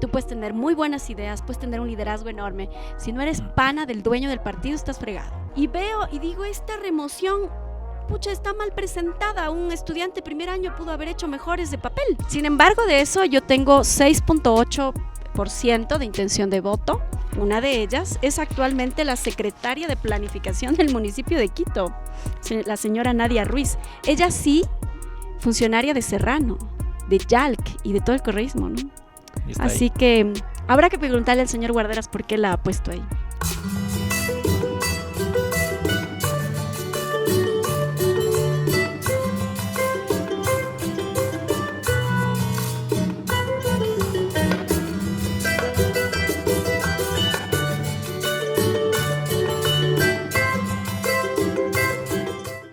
Tú puedes tener muy buenas ideas, puedes tener un liderazgo enorme. Si no eres pana del dueño del partido, estás fregado. Y veo y digo, esta remoción, pucha, está mal presentada. Un estudiante primer año pudo haber hecho mejores de papel. Sin embargo, de eso yo tengo 6.8% de intención de voto. Una de ellas es actualmente la secretaria de planificación del municipio de Quito, la señora Nadia Ruiz. Ella sí, funcionaria de Serrano, de Yalc y de todo el correísmo, ¿no? Así que habrá que preguntarle al señor Guarderas por qué la ha puesto ahí.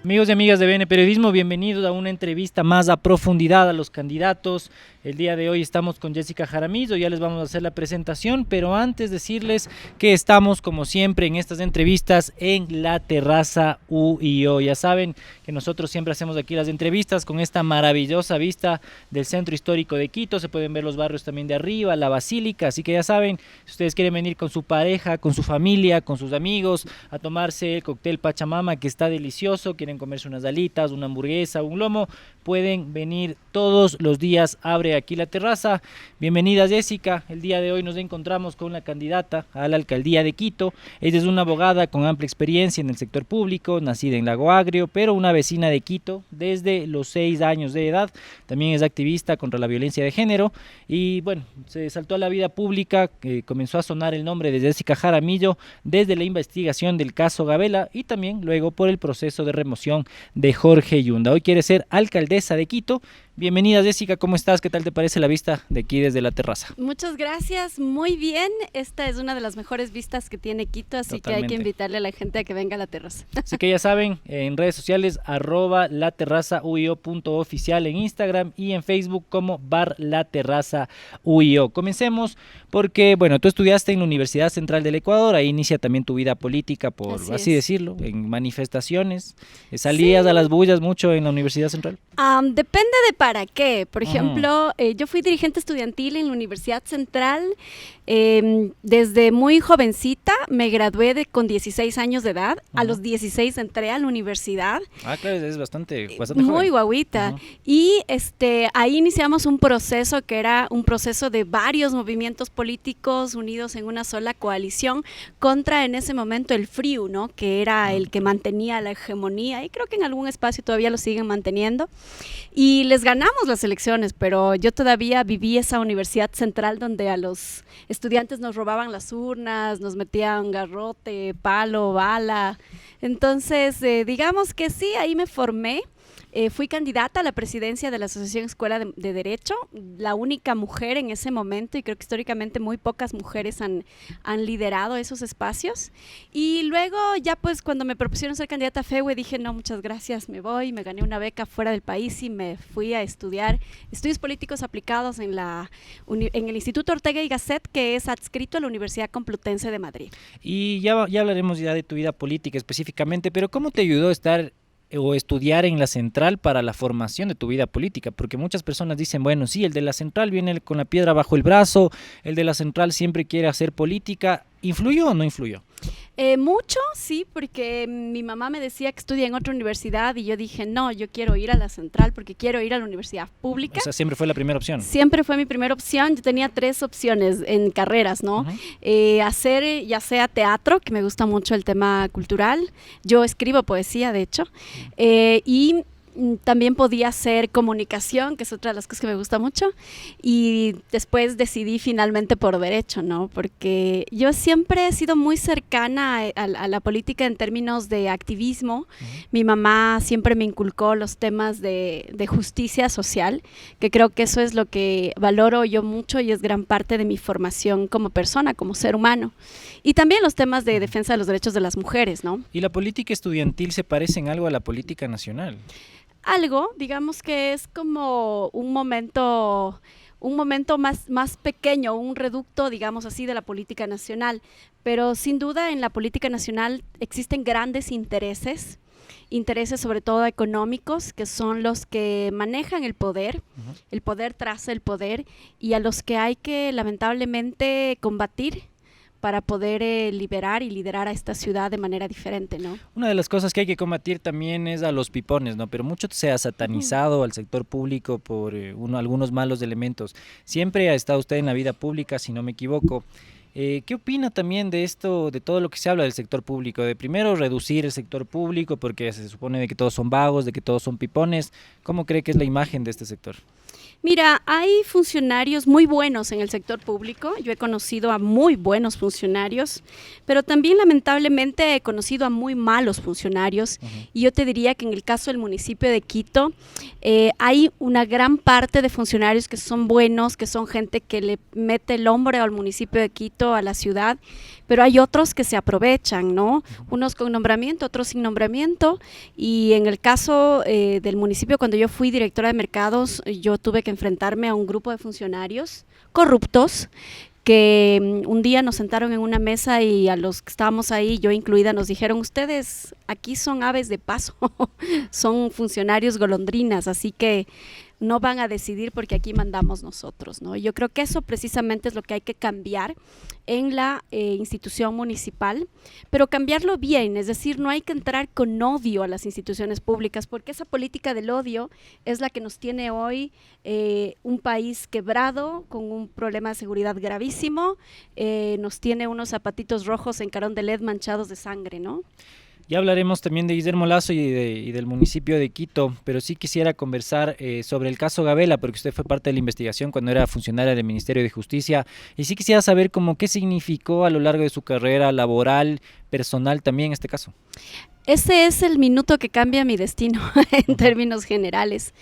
Amigos y amigas de BN Periodismo, bienvenidos a una entrevista más a profundidad a los candidatos. El día de hoy estamos con Jessica Jaramillo, ya les vamos a hacer la presentación, pero antes decirles que estamos como siempre en estas entrevistas en la terraza UIO. Ya saben que nosotros siempre hacemos aquí las entrevistas con esta maravillosa vista del centro histórico de Quito. Se pueden ver los barrios también de arriba, la Basílica, así que ya saben, si ustedes quieren venir con su pareja, con su familia, con sus amigos, a tomarse el cóctel Pachamama que está delicioso, quieren comerse unas alitas, una hamburguesa, un lomo, pueden venir todos los días, abre aquí la terraza. Bienvenida Jessica, el día de hoy nos encontramos con la candidata a la alcaldía de Quito. Ella es una abogada con amplia experiencia en el sector público, nacida en Lago Agrio, pero una vecina de Quito desde los 6 años de edad. También es activista contra la violencia de género y bueno, se saltó a la vida pública, comenzó a sonar el nombre de Jessica Jaramillo desde la investigación del caso Gabela y también luego por el proceso de remoción de Jorge Yunda. Hoy quiere ser alcaldesa de Quito. Bienvenida Jessica, ¿cómo estás? ¿Qué tal te parece la vista de aquí desde la terraza? Muchas gracias, muy bien. Esta es una de las mejores vistas que tiene Quito, así Totalmente. Que hay que invitarle a la gente a que venga a la terraza. Así que ya saben, en redes sociales @laterrazauio.oficial en Instagram y en Facebook como Bar La Terraza UIO. Comencemos porque, bueno, tú estudiaste en la Universidad Central del Ecuador, ahí inicia también tu vida política, por así decirlo, en manifestaciones. ¿Salías a las bullas mucho en la Universidad Central? Depende de para qué. Por ejemplo, yo fui dirigente estudiantil en la Universidad Central desde muy jovencita. Me gradué con 16 años de edad. A los 16 entré a la universidad. Ah, claro, es bastante muy joven. guaguita. Y ahí iniciamos un proceso que era un proceso de varios movimientos políticos unidos en una sola coalición contra en ese momento el FRIU, ¿no? Que era el que mantenía la hegemonía y creo que en algún espacio todavía lo siguen manteniendo. Y les ganamos las elecciones, pero yo todavía viví esa Universidad Central donde a los estudiantes nos robaban las urnas, nos metían garrote, palo, bala. Entonces, digamos que sí, ahí me formé. Fui candidata a la presidencia de la Asociación Escuela de Derecho, la única mujer en ese momento, y creo que históricamente muy pocas mujeres han liderado esos espacios. Y luego ya pues cuando me propusieron ser candidata a FEWE dije no, muchas gracias, me voy, me gané una beca fuera del país y me fui a estudiar estudios políticos aplicados en el Instituto Ortega y Gasset, que es adscrito a la Universidad Complutense de Madrid. Y ya hablaremos ya de tu vida política específicamente, pero ¿cómo te ayudó estar o estudiar en la Central para la formación de tu vida política? Porque muchas personas dicen, bueno, sí, el de la Central viene con la piedra bajo el brazo, el de la Central siempre quiere hacer política. ¿Influyó o no influyó? Mucho, sí, porque mi mamá me decía que estudia en otra universidad y yo dije, no, yo quiero ir a la Central porque quiero ir a la universidad pública. O sea, siempre fue la primera opción. Siempre fue mi primera opción. Yo tenía 3 opciones en carreras, ¿no? Hacer ya sea teatro, que me gusta mucho el tema cultural. Yo escribo poesía, de hecho, y también podía hacer comunicación, que es otra de las cosas que me gusta mucho, y después decidí finalmente por derecho, ¿no? Porque yo siempre he sido muy cercana a la política en términos de activismo. Mi mamá siempre me inculcó los temas de justicia social, que creo que eso es lo que valoro yo mucho y es gran parte de mi formación como persona, como ser humano. Y también los temas de defensa de los derechos de las mujeres, ¿no? ¿Y la política estudiantil se parece en algo a la política nacional? Algo, digamos que es como un momento más pequeño, un reducto, digamos así, de la política nacional, pero sin duda en la política nacional existen grandes intereses intereses sobre todo económicos, que son los que manejan el poder tras el poder, y a los que hay que lamentablemente combatir para poder liberar y liderar a esta ciudad de manera diferente, ¿no? Una de las cosas que hay que combatir también es a los pipones, ¿no? Pero mucho se ha satanizado al sector público por algunos malos elementos. Siempre ha estado usted en la vida pública, si no me equivoco. ¿Qué opina también de esto, de todo lo que se habla del sector público? De primero reducir el sector público porque se supone de que todos son vagos, de que todos son pipones. ¿Cómo cree que es la imagen de este sector? Mira, hay funcionarios muy buenos en el sector público. Yo he conocido a muy buenos funcionarios, pero también lamentablemente he conocido a muy malos funcionarios. Y yo te diría que en el caso del municipio de Quito hay una gran parte de funcionarios que son buenos, que son gente que le mete el hombro al municipio de Quito, a la ciudad, pero hay otros que se aprovechan, ¿no? Unos con nombramiento, otros sin nombramiento. Y en el caso del municipio, cuando yo fui directora de mercados, yo tuve que enfrentarme a un grupo de funcionarios corruptos que un día nos sentaron en una mesa y a los que estábamos ahí, yo incluida, nos dijeron: ustedes aquí son aves de paso, son funcionarios golondrinas, así que no van a decidir porque aquí mandamos nosotros, ¿no? Yo creo que eso precisamente es lo que hay que cambiar en la institución municipal, pero cambiarlo bien, es decir, no hay que entrar con odio a las instituciones públicas, porque esa política del odio es la que nos tiene hoy un país quebrado, con un problema de seguridad gravísimo, nos tiene unos zapatitos rojos en carón de LED manchados de sangre, ¿no? Ya hablaremos también de Guillermo Lasso y del municipio de Quito, pero sí quisiera conversar sobre el caso Gabela, porque usted fue parte de la investigación cuando era funcionaria del Ministerio de Justicia, y sí quisiera saber qué significó a lo largo de su carrera laboral, personal también este caso. Ese es el minuto que cambia mi destino en términos generales,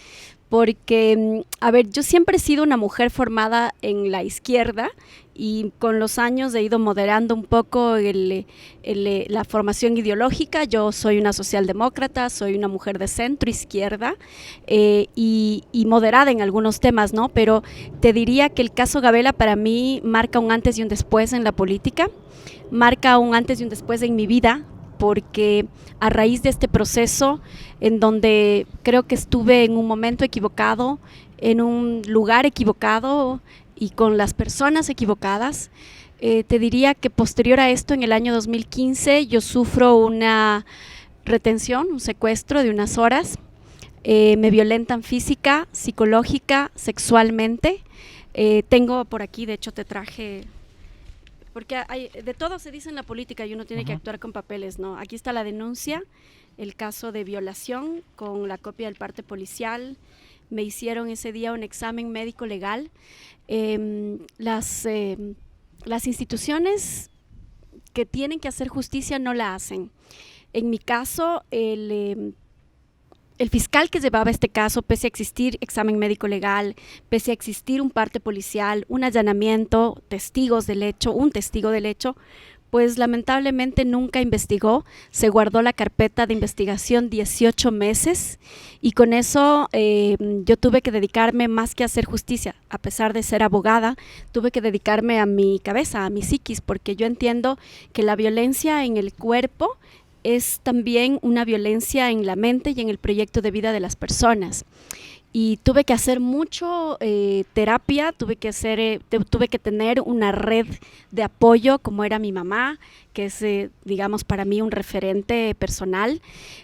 porque, a ver, yo siempre he sido una mujer formada en la izquierda y con los años he ido moderando un poco la formación ideológica. Yo soy una socialdemócrata, soy una mujer de centro izquierda y moderada en algunos temas, ¿no? Pero te diría que el caso Gabela para mí marca un antes y un después en la política, marca un antes y un después en mi vida, porque a raíz de este proceso en donde creo que estuve en un momento equivocado, en un lugar equivocado y con las personas equivocadas, te diría que posterior a esto, en el año 2015, yo sufro una retención, un secuestro de unas horas, me violentan física, psicológica, sexualmente. Tengo por aquí, de hecho te traje... Porque de todo se dice en la política y uno tiene que actuar con papeles, ¿no? Aquí está la denuncia, el caso de violación con la copia del parte policial. Me hicieron ese día un examen médico legal. Las instituciones que tienen que hacer justicia no la hacen. En mi caso, el fiscal que llevaba este caso, pese a existir examen médico legal, pese a existir un parte policial, un allanamiento, testigos del hecho, un testigo del hecho, pues lamentablemente nunca investigó, se guardó la carpeta de investigación 18 meses y con eso yo tuve que dedicarme más que a hacer justicia, a pesar de ser abogada, tuve que dedicarme a mi cabeza, a mi psiquis, porque yo entiendo que la violencia en el cuerpo es también una violencia en la mente y en el proyecto de vida de las personas. Y tuve que hacer mucho terapia, tuve que tener una red de apoyo como era mi mamá, que es, digamos, para mí un referente personal,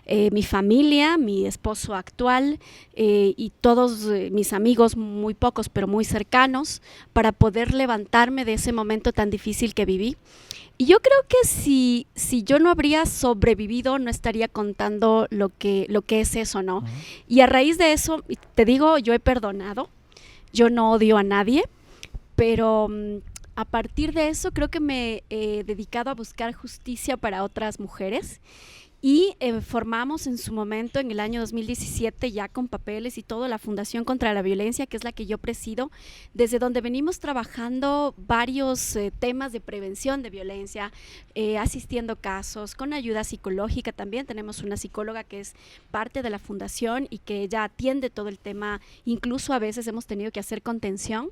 mi familia, mi esposo actual y todos mis amigos, muy pocos pero muy cercanos, para poder levantarme de ese momento tan difícil que viví. Y yo creo que si yo no habría sobrevivido, no estaría contando lo que es eso, ¿no? Y a raíz de eso, te digo, yo he perdonado, yo no odio a nadie, pero a partir de eso creo que me he dedicado a buscar justicia para otras mujeres. Y formamos en su momento, en el año 2017, ya con papeles y todo, la Fundación contra la Violencia, que es la que yo presido, desde donde venimos trabajando varios temas de prevención de violencia, asistiendo casos, con ayuda psicológica también. Tenemos una psicóloga que es parte de la fundación y que ya atiende todo el tema, incluso a veces hemos tenido que hacer contención.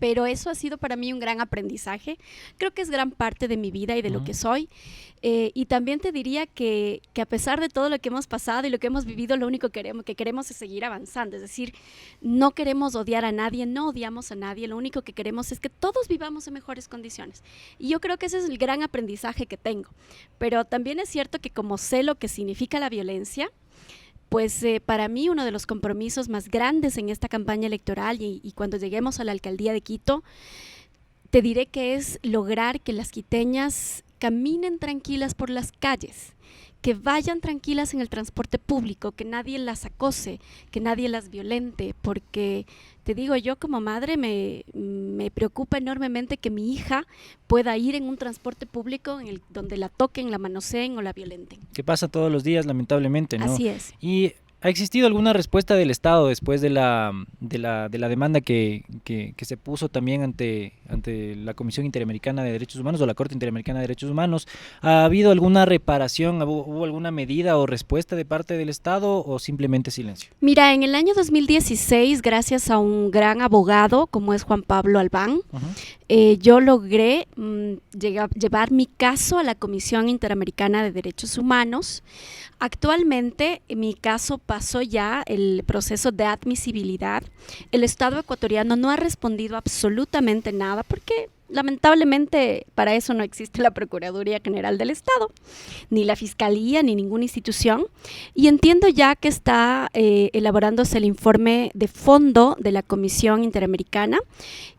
Pero eso ha sido para mí un gran aprendizaje. Creo que es gran parte de mi vida y de lo que soy. Y también te diría que a pesar de todo lo que hemos pasado y lo que hemos vivido, lo único que queremos es seguir avanzando. Es decir, no queremos odiar a nadie, no odiamos a nadie. Lo único que queremos es que todos vivamos en mejores condiciones. Y yo creo que ese es el gran aprendizaje que tengo. Pero también es cierto que como sé lo que significa la violencia, pues para mí uno de los compromisos más grandes en esta campaña electoral y cuando lleguemos a la alcaldía de Quito, te diré que es lograr que las quiteñas caminen tranquilas por las calles, que vayan tranquilas en el transporte público, que nadie las acose, que nadie las violente, porque te digo, yo como madre me preocupa enormemente que mi hija pueda ir en un transporte público donde la toquen, la manoseen o la violenten. Que pasa todos los días, lamentablemente, ¿no? Así es. Y ¿ha existido alguna respuesta del Estado después de la demanda que se puso también ante la Comisión Interamericana de Derechos Humanos o la Corte Interamericana de Derechos Humanos? ¿Ha habido alguna reparación, hubo alguna medida o respuesta de parte del Estado o simplemente silencio? Mira, en el año 2016, gracias a un gran abogado como es Juan Pablo Albán, yo logré llevar mi caso a la Comisión Interamericana de Derechos Humanos. Actualmente mi caso pasó ya el proceso de admisibilidad. El Estado ecuatoriano no ha respondido absolutamente nada porque lamentablemente para eso no existe la Procuraduría General del Estado, ni la Fiscalía, ni ninguna institución. Y entiendo ya que está elaborándose el informe de fondo de la Comisión Interamericana.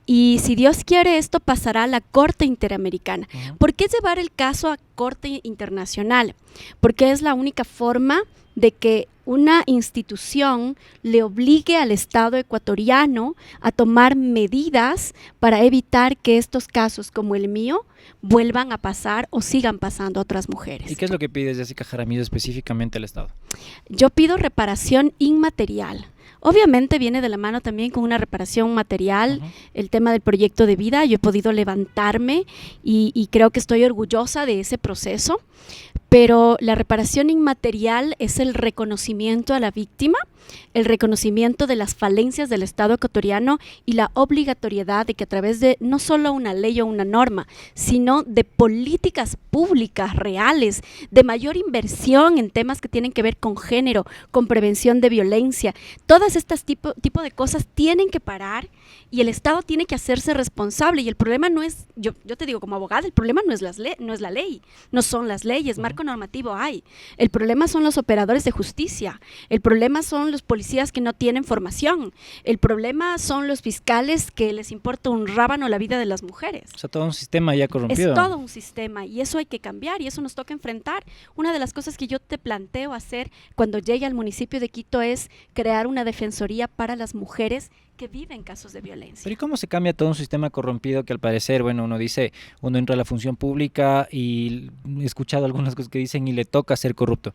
Y si Dios quiere, esto pasará a la Corte Interamericana. ¿Por qué llevar el caso a Corte Internacional? Porque es la única forma de que una institución le obligue al Estado ecuatoriano a tomar medidas para evitar que estos casos como el mío vuelvan a pasar o sigan pasando a otras mujeres. ¿Y qué es lo que pide Jessica Jaramillo específicamente al Estado? Yo pido reparación inmaterial. Obviamente viene de la mano también con una reparación material, el tema del proyecto de vida. Yo he podido levantarme y creo que estoy orgullosa de ese proceso, pero la reparación inmaterial es el reconocimiento a la víctima, el reconocimiento de las falencias del Estado ecuatoriano y la obligatoriedad de que a través de no solo una ley o una norma, sino de políticas públicas reales, de mayor inversión en temas que tienen que ver con género, con prevención de violencia, todas estas tipo de cosas tienen que parar y el Estado tiene que hacerse responsable. Y el problema no es, yo te digo como abogada, el problema no es la ley, no son las leyes, marco normativo hay. El problema son los operadores de justicia, el problema son los policías que no tienen formación, el problema son los fiscales que les importa un rábano la vida de las mujeres. O sea, todo un sistema ya corrompido. Es todo un sistema y eso hay que cambiar y eso nos toca enfrentar. Una de las cosas que yo te planteo hacer cuando llegue al municipio de Quito es crear una defensoría para las mujeres que viven casos de violencia. Pero ¿y cómo se cambia todo un sistema corrompido que al parecer, bueno, uno dice, uno entra a la función pública y he escuchado algunas cosas que dicen y le toca ser corrupto?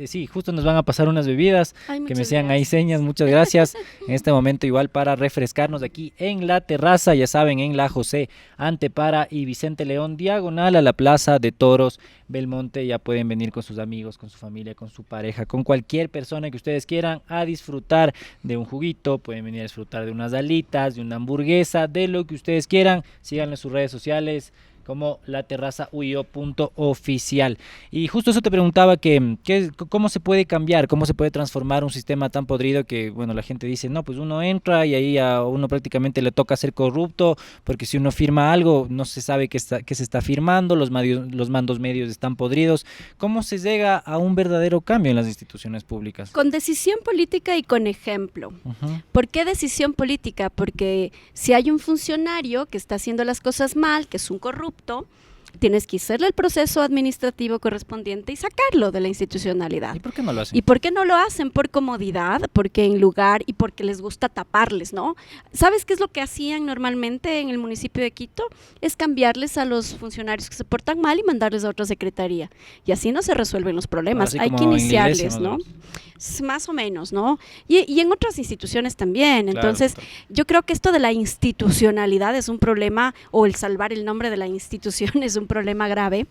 Sí, justo nos van a pasar unas bebidas. Ay, que me sean ahí señas, muchas gracias. En este momento igual para refrescarnos aquí en la terraza, ya saben, en la José Antepara y Vicente León, diagonal a la Plaza de Toros Belmonte. Ya pueden venir con sus amigos, con su familia, con su pareja, con cualquier persona que ustedes quieran a disfrutar de un juguito. Pueden venir a disfrutar de unas alitas, de una hamburguesa, de lo que ustedes quieran. Síganlo en sus redes sociales como la terraza UIO.oficial. Y justo eso te preguntaba, ¿cómo se puede cambiar, cómo se puede transformar un sistema tan podrido que, bueno, la gente dice, no, pues uno entra y ahí a uno prácticamente le toca ser corrupto, porque si uno firma algo, no se sabe qué se está firmando, los mandos medios están podridos. ¿Cómo se llega a un verdadero cambio en las instituciones públicas? Con decisión política y con ejemplo. ¿Por qué decisión política? Porque si hay un funcionario que está haciendo las cosas mal, que es un corrupto, tienes que hacerle el proceso administrativo correspondiente y sacarlo de la institucionalidad. ¿Y por qué no lo hacen? ¿Y por qué no lo hacen? Por comodidad, porque en lugar y porque les gusta taparles, ¿no? ¿Sabes qué es lo que hacían normalmente en el municipio de Quito? Es cambiarles a los funcionarios que se portan mal y mandarles a otra secretaría. Y así no se resuelven los problemas. Hay que iniciarles, ¿no? Más o menos, ¿no? Y en otras instituciones también. Claro, entonces, yo creo que esto de la institucionalidad es un problema, o el salvar el nombre de la institución es un problema grave,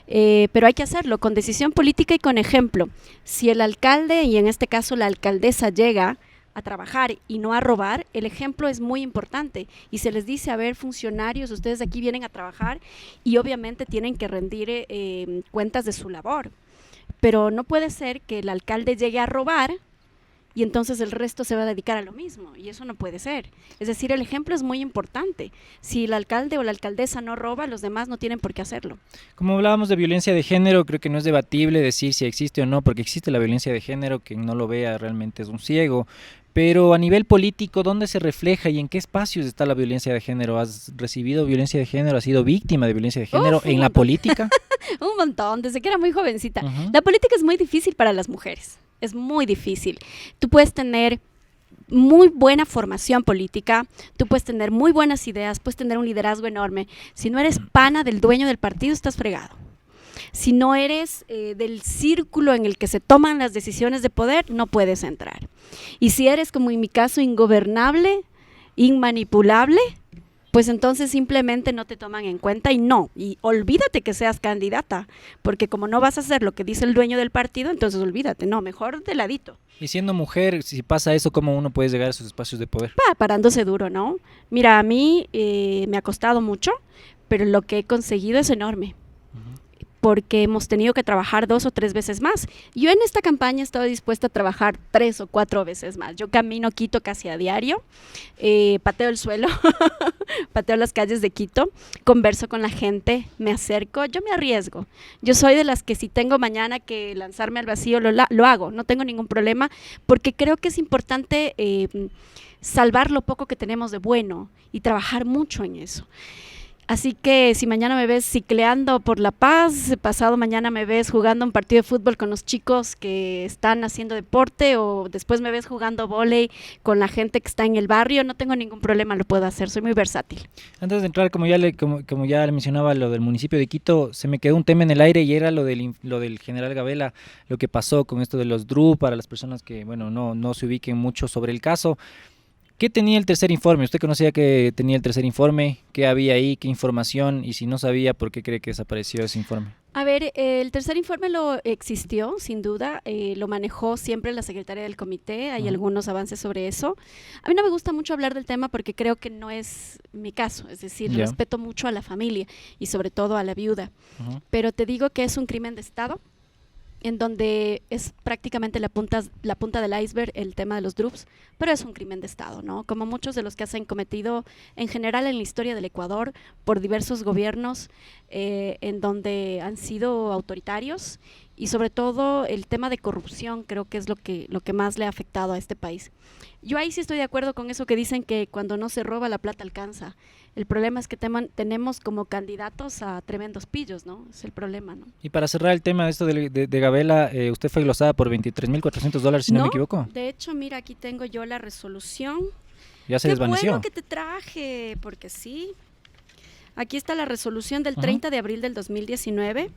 pero hay que hacerlo con decisión política y con ejemplo. Si el alcalde, y en este caso la alcaldesa, llega a trabajar y no a robar, el ejemplo es muy importante y se les dice, a ver, funcionarios, ustedes de aquí vienen a trabajar y obviamente tienen que rendir cuentas de su labor, pero no puede ser que el alcalde llegue a robar y entonces el resto se va a dedicar a lo mismo, y eso no puede ser. Es decir, el ejemplo es muy importante. Si el alcalde o la alcaldesa no roba, los demás no tienen por qué hacerlo. Como hablábamos de violencia de género, creo que no es debatible decir si existe o no, porque existe la violencia de género, quien no lo vea realmente es un ciego. Pero a nivel político, ¿dónde se refleja y en qué espacios está la violencia de género? ¿Has recibido violencia de género? ¿Has sido víctima de violencia de género en la política? Un montón, desde que era muy jovencita. La política es muy difícil para las mujeres, es muy difícil. Tú puedes tener muy buena formación política, tú puedes tener muy buenas ideas, puedes tener un liderazgo enorme. Si no eres pana del dueño del partido, estás fregado. Si no eres del círculo en el que se toman las decisiones de poder, no puedes entrar. Y si eres, como en mi caso, ingobernable, inmanipulable, pues entonces simplemente no te toman en cuenta y olvídate que seas candidata, porque como no vas a hacer lo que dice el dueño del partido, entonces olvídate, no, mejor de ladito. Y siendo mujer, si pasa eso, ¿cómo uno puede llegar a esos espacios de poder? Parándose duro, ¿no? Mira, a mí me ha costado mucho, pero lo que he conseguido es enorme. Porque hemos tenido que trabajar 2 o 3 veces más. Yo en esta campaña he estado dispuesta a trabajar 3 o 4 veces más. Yo camino Quito casi a diario, pateo el suelo, pateo las calles de Quito, converso con la gente, me acerco, yo me arriesgo. Yo soy de las que si tengo mañana que lanzarme al vacío, lo hago, no tengo ningún problema, porque creo que es importante salvar lo poco que tenemos de bueno y trabajar mucho en eso. Así que si mañana me ves cicleando por La Paz, pasado mañana me ves jugando un partido de fútbol con los chicos que están haciendo deporte, o después me ves jugando vóley con la gente que está en el barrio, no tengo ningún problema, lo puedo hacer, soy muy versátil. Antes de entrar, como ya le mencionaba lo del municipio de Quito, se me quedó un tema en el aire y era lo del general Gabela, lo que pasó con esto de los DRU, para las personas que no se ubiquen mucho sobre el caso. ¿Qué tenía el tercer informe? ¿Usted conocía que tenía el tercer informe? ¿Qué había ahí? ¿Qué información? Y si no sabía, ¿por qué cree que desapareció ese informe? A ver, el tercer informe lo existió, sin duda, lo manejó siempre la secretaria del comité, hay algunos avances sobre eso. A mí no me gusta mucho hablar del tema porque creo que no es mi caso, es decir, respeto mucho a la familia y sobre todo a la viuda, pero te digo que es un crimen de Estado, en donde es prácticamente la punta del iceberg el tema de los DRUPs, pero es un crimen de Estado, ¿no? Como muchos de los que se han cometido en general en la historia del Ecuador por diversos gobiernos en donde han sido autoritarios, y sobre todo el tema de corrupción creo que es lo que más le ha afectado a este país. Yo ahí sí estoy de acuerdo con eso que dicen que cuando no se roba la plata alcanza. El problema es que tenemos como candidatos a tremendos pillos, ¿no? Es el problema, ¿no? Y para cerrar el tema de esto de Gabela, usted fue glosada por $23,400, si no me equivoco. De hecho, mira, aquí tengo yo la resolución. Ya se desvaneció. Qué bueno que te traje, porque sí. Aquí está la resolución del 30 de abril del 2019,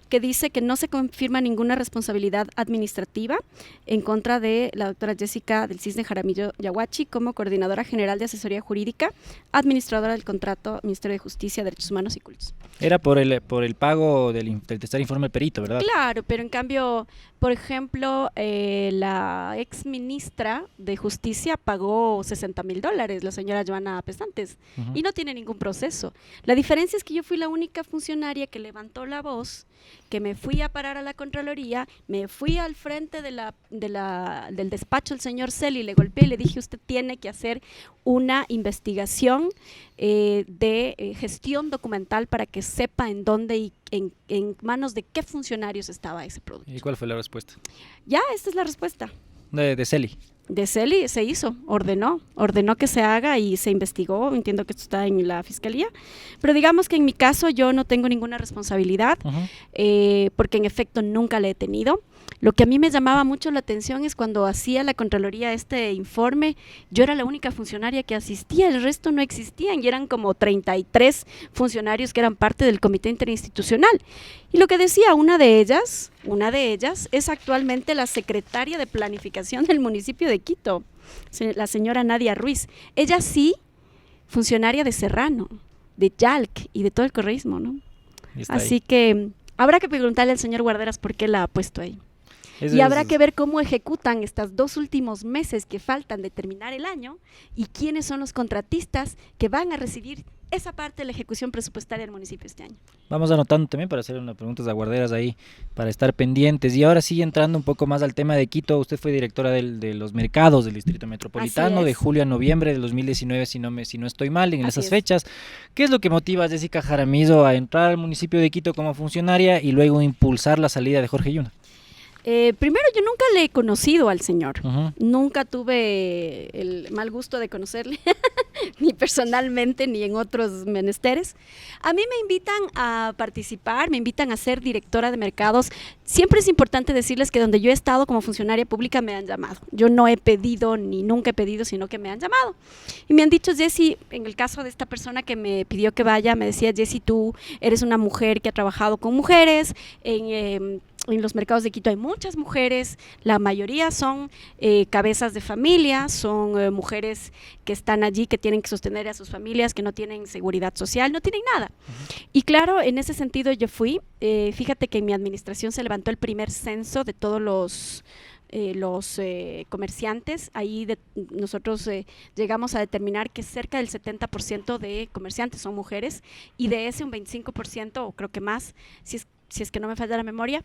que dice que no se confirma ninguna responsabilidad administrativa en contra de la doctora Jessica del Cisne Jaramillo Yaguachi como coordinadora general de asesoría jurídica, administradora del contrato Ministerio de Justicia, Derechos Humanos y Cultos. Era por el pago del tercer informe del perito, ¿verdad? Claro, pero en cambio, por ejemplo, la ex ministra de Justicia pagó $60,000, la señora Joana Pesantes, y no tiene ningún proceso. La diferencia es que yo fui la única funcionaria que levantó la voz, que me fui a parar a la Contraloría, me fui al frente del despacho del señor Celi, le golpeé y le dije, usted tiene que hacer una investigación de gestión documental para que sepa en dónde y en manos de qué funcionarios estaba ese producto. ¿Y cuál fue la respuesta? Ya, esta es la respuesta. De Celi. De Celi se hizo, ordenó que se haga y se investigó, entiendo que esto está en la fiscalía, pero digamos que en mi caso yo no tengo ninguna responsabilidad, porque en efecto nunca la he tenido. Lo que a mí me llamaba mucho la atención es cuando hacía la Contraloría este informe, yo era la única funcionaria que asistía, el resto no existían y eran como 33 funcionarios que eran parte del comité interinstitucional. Y lo que decía una de ellas es actualmente la secretaria de planificación del municipio de Quito, la señora Nadia Ruiz. Ella sí, funcionaria de Serrano, de Yalc y de todo el correísmo, ¿no? Así que habrá que preguntarle al señor Guarderas por qué la ha puesto ahí. Y habrá que ver cómo ejecutan estos 2 últimos meses que faltan de terminar el año y quiénes son los contratistas que van a recibir esa parte de la ejecución presupuestaria del municipio este año. Vamos anotando también para hacer unas preguntas aguarderas ahí, para estar pendientes. Y ahora sí, entrando un poco más al tema de Quito, usted fue directora de los mercados del Distrito Metropolitano de julio a noviembre de 2019, si no estoy mal, en esas fechas. ¿Qué es lo que motiva a Jessica Jaramillo a entrar al municipio de Quito como funcionaria y luego impulsar la salida de Jorge Yunda? Primero, yo nunca le he conocido al señor, nunca tuve el mal gusto de conocerle, ni personalmente, ni en otros menesteres. A mí me invitan a participar, me invitan a ser directora de mercados. Siempre es importante decirles que donde yo he estado como funcionaria pública me han llamado. Yo no he pedido, ni nunca he pedido, sino que me han llamado. Y me han dicho, Jessy, en el caso de esta persona que me pidió que vaya, me decía, Jessy, tú eres una mujer que ha trabajado con mujeres, en los mercados de Quito hay muchas mujeres, la mayoría son cabezas de familia, son mujeres que están allí, que tienen que sostener a sus familias, que no tienen seguridad social, no tienen nada. Y claro, en ese sentido yo fui, fíjate que en mi administración se levantó el primer censo de todos los comerciantes. Ahí nosotros llegamos a determinar que cerca del 70% de comerciantes son mujeres y de ese un 25% o creo que más, si es que no me falla la memoria,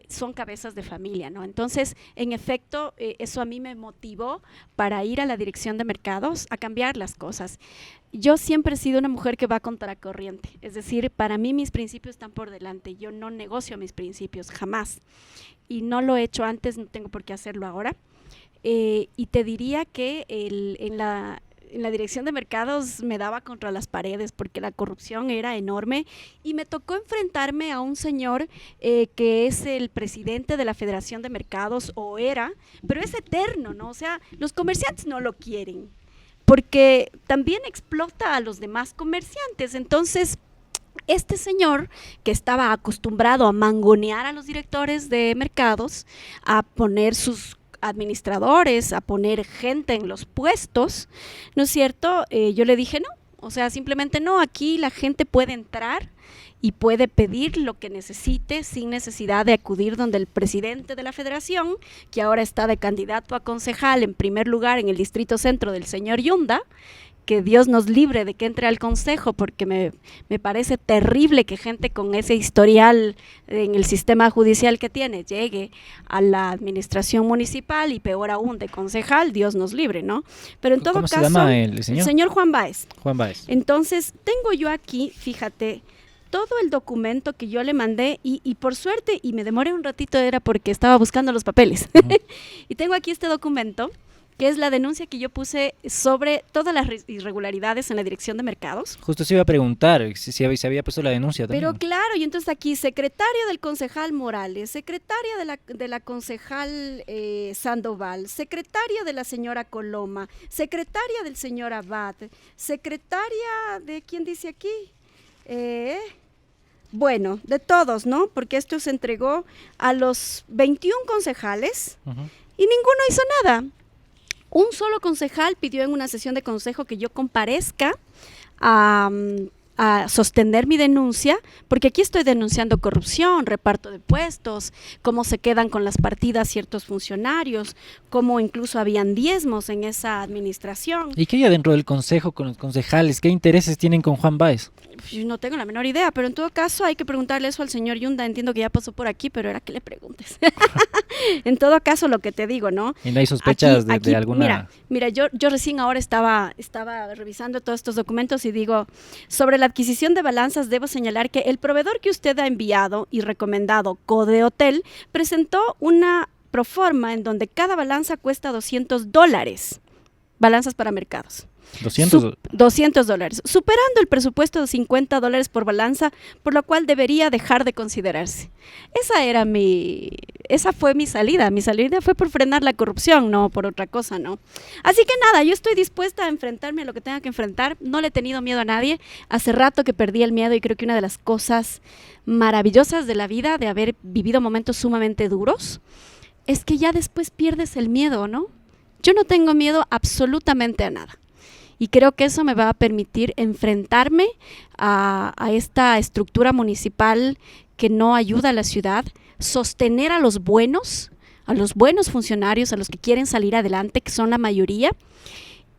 son cabezas de familia, ¿no? Entonces, en efecto, eso a mí me motivó para ir a la dirección de mercados a cambiar las cosas. Yo siempre he sido una mujer que va contracorriente, es decir, para mí mis principios están por delante, yo no negocio mis principios, jamás, y no lo he hecho antes, no tengo por qué hacerlo ahora, y te diría que en la dirección de mercados me daba contra las paredes porque la corrupción era enorme y me tocó enfrentarme a un señor que es el presidente de la Federación de Mercados, o era, pero es eterno, ¿no? O sea, los comerciantes no lo quieren porque también explota a los demás comerciantes. Entonces, este señor, que estaba acostumbrado a mangonear a los directores de mercados, a poner sus administradores, a poner gente en los puestos, ¿no es cierto? Yo le dije no, o sea, simplemente no, aquí la gente puede entrar y puede pedir lo que necesite sin necesidad de acudir donde el presidente de la federación, que ahora está de candidato a concejal en primer lugar en el distrito centro del señor Yunda, que Dios nos libre de que entre al consejo, porque me parece terrible que gente con ese historial en el sistema judicial que tiene llegue a la administración municipal y peor aún de concejal, Dios nos libre, ¿no? Pero en todo caso, ¿cómo se llama el señor? El señor Juan Báez. Juan Báez. Entonces, tengo yo aquí, fíjate, todo el documento que yo le mandé y por suerte, y me demoré un ratito, era porque estaba buscando los papeles. Y tengo aquí este documento, que es la denuncia que yo puse sobre todas las irregularidades en la dirección de mercados. Justo se iba a preguntar si se había puesto la denuncia también. Pero claro, y entonces aquí, secretaria del concejal Morales, secretaria de la concejal Sandoval, secretaria de la señora Coloma, secretaria del señor Abad, secretaria de, ¿quién dice aquí? Bueno, de todos, ¿no? Porque esto se entregó a los 21 concejales y ninguno hizo nada. Un solo concejal pidió en una sesión de consejo que yo comparezca a sostener mi denuncia, porque aquí estoy denunciando corrupción, reparto de puestos, cómo se quedan con las partidas ciertos funcionarios, cómo incluso habían diezmos en esa administración. ¿Y qué hay dentro del consejo con los concejales? ¿Qué intereses tienen con Juan Báez? Yo no tengo la menor idea, pero en todo caso hay que preguntarle eso al señor Yunda. Entiendo que ya pasó por aquí, pero era que le preguntes. En todo caso, lo que te digo, ¿no? ¿Y no hay sospechas de alguna...? Mira, yo recién ahora estaba revisando todos estos documentos y digo, sobre la adquisición de balanzas, debo señalar que el proveedor que usted ha enviado y recomendado, Code Hotel, presentó una proforma en donde cada balanza cuesta $200, balanzas para mercados. $200, superando el presupuesto de $50 por balanza, por lo cual debería dejar de considerarse. Esa fue mi salida fue por frenar la corrupción, no por otra cosa, ¿no? Así que nada, yo estoy dispuesta a enfrentarme a lo que tenga que enfrentar, no le he tenido miedo a nadie, hace rato que perdí el miedo y creo que una de las cosas maravillosas de la vida, de haber vivido momentos sumamente duros, es que ya después pierdes el miedo, ¿no? Yo no tengo miedo absolutamente a nada. Y creo que eso me va a permitir enfrentarme a esta estructura municipal que no ayuda a la ciudad, sostener a los buenos, a los buenos funcionarios, a los que quieren salir adelante, que son la mayoría,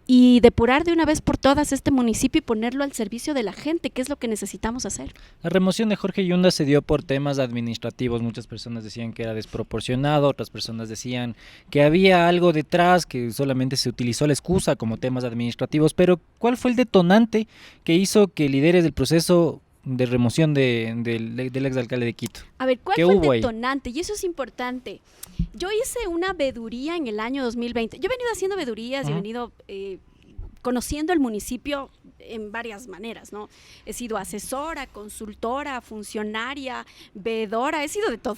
y depurar de una vez por todas este municipio y ponerlo al servicio de la gente, que es lo que necesitamos hacer. La remoción de Jorge Yunda se dio por temas administrativos. Muchas personas decían que era desproporcionado, otras personas decían que había algo detrás, que solamente se utilizó la excusa como temas administrativos. Pero ¿cuál fue el detonante que hizo que lideres el proceso de remoción del exalcalde de Quito? A ver, ¿cuál fue el detonante? Y eso es importante. Yo hice una veeduría en el año 2020. Yo he venido haciendo veedurías y he venido conociendo el municipio en varias maneras, ¿no? He sido asesora, consultora, funcionaria, veedora, he sido de todo.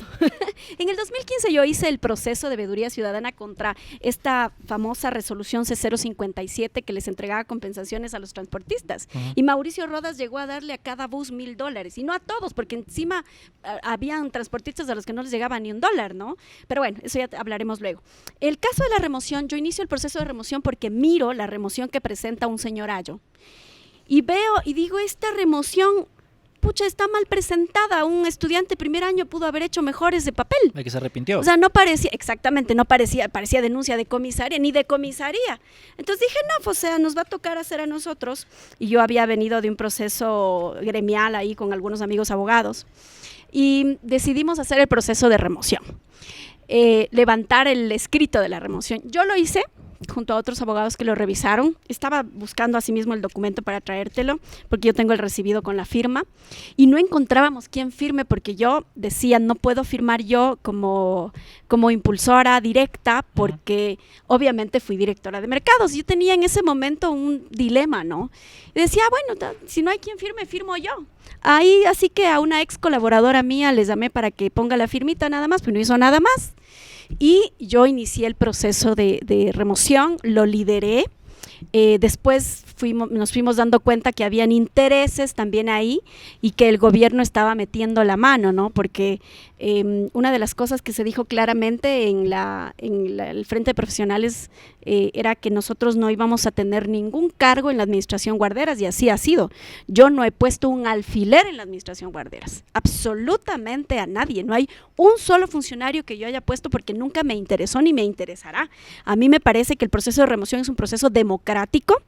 En el 2015 yo hice el proceso de veeduría ciudadana contra esta famosa resolución C057 que les entregaba compensaciones a los transportistas. Y Mauricio Rodas llegó a darle a cada bus $1,000, y no a todos, porque encima habían transportistas a los que no les llegaba ni $1, ¿no? Pero bueno, eso ya hablaremos luego. El caso de la remoción, yo inicio el proceso de remoción porque miro la remoción que presenta un señor Ayo. Y veo y digo, esta remoción, pucha, está mal presentada. Un estudiante de primer año pudo haber hecho mejor ese papel. El que se arrepintió. O sea, no parecía, exactamente, no parecía denuncia de comisaría, ni de comisaría. Entonces dije, no, pues, o sea, nos va a tocar hacer a nosotros. Y yo había venido de un proceso gremial ahí con algunos amigos abogados. Y decidimos hacer el proceso de remoción. Levantar el escrito de la remoción. Yo lo hice junto a otros abogados que lo revisaron. Estaba buscando asimismo el documento para traértelo, porque yo tengo el recibido con la firma, y no encontrábamos quién firme, porque yo decía, no puedo firmar yo como impulsora directa, porque obviamente fui directora de mercados. Yo tenía en ese momento un dilema, ¿no? Y decía, bueno, si no hay quien firme, firmo yo. Ahí, así que a una ex colaboradora mía les llamé para que ponga la firmita nada más, pero no hizo nada más. Y yo inicié el proceso de remoción, lo lideré. Después nos fuimos dando cuenta que habían intereses también ahí y que el gobierno estaba metiendo la mano, ¿no? Porque una de las cosas que se dijo claramente en el Frente de Profesionales era que nosotros no íbamos a tener ningún cargo en la administración Guarderas, y así ha sido. Yo no he puesto un alfiler en la administración Guarderas, absolutamente a nadie. No hay un solo funcionario que yo haya puesto, porque nunca me interesó ni me interesará. A mí me parece que el proceso de remoción es un proceso democrático,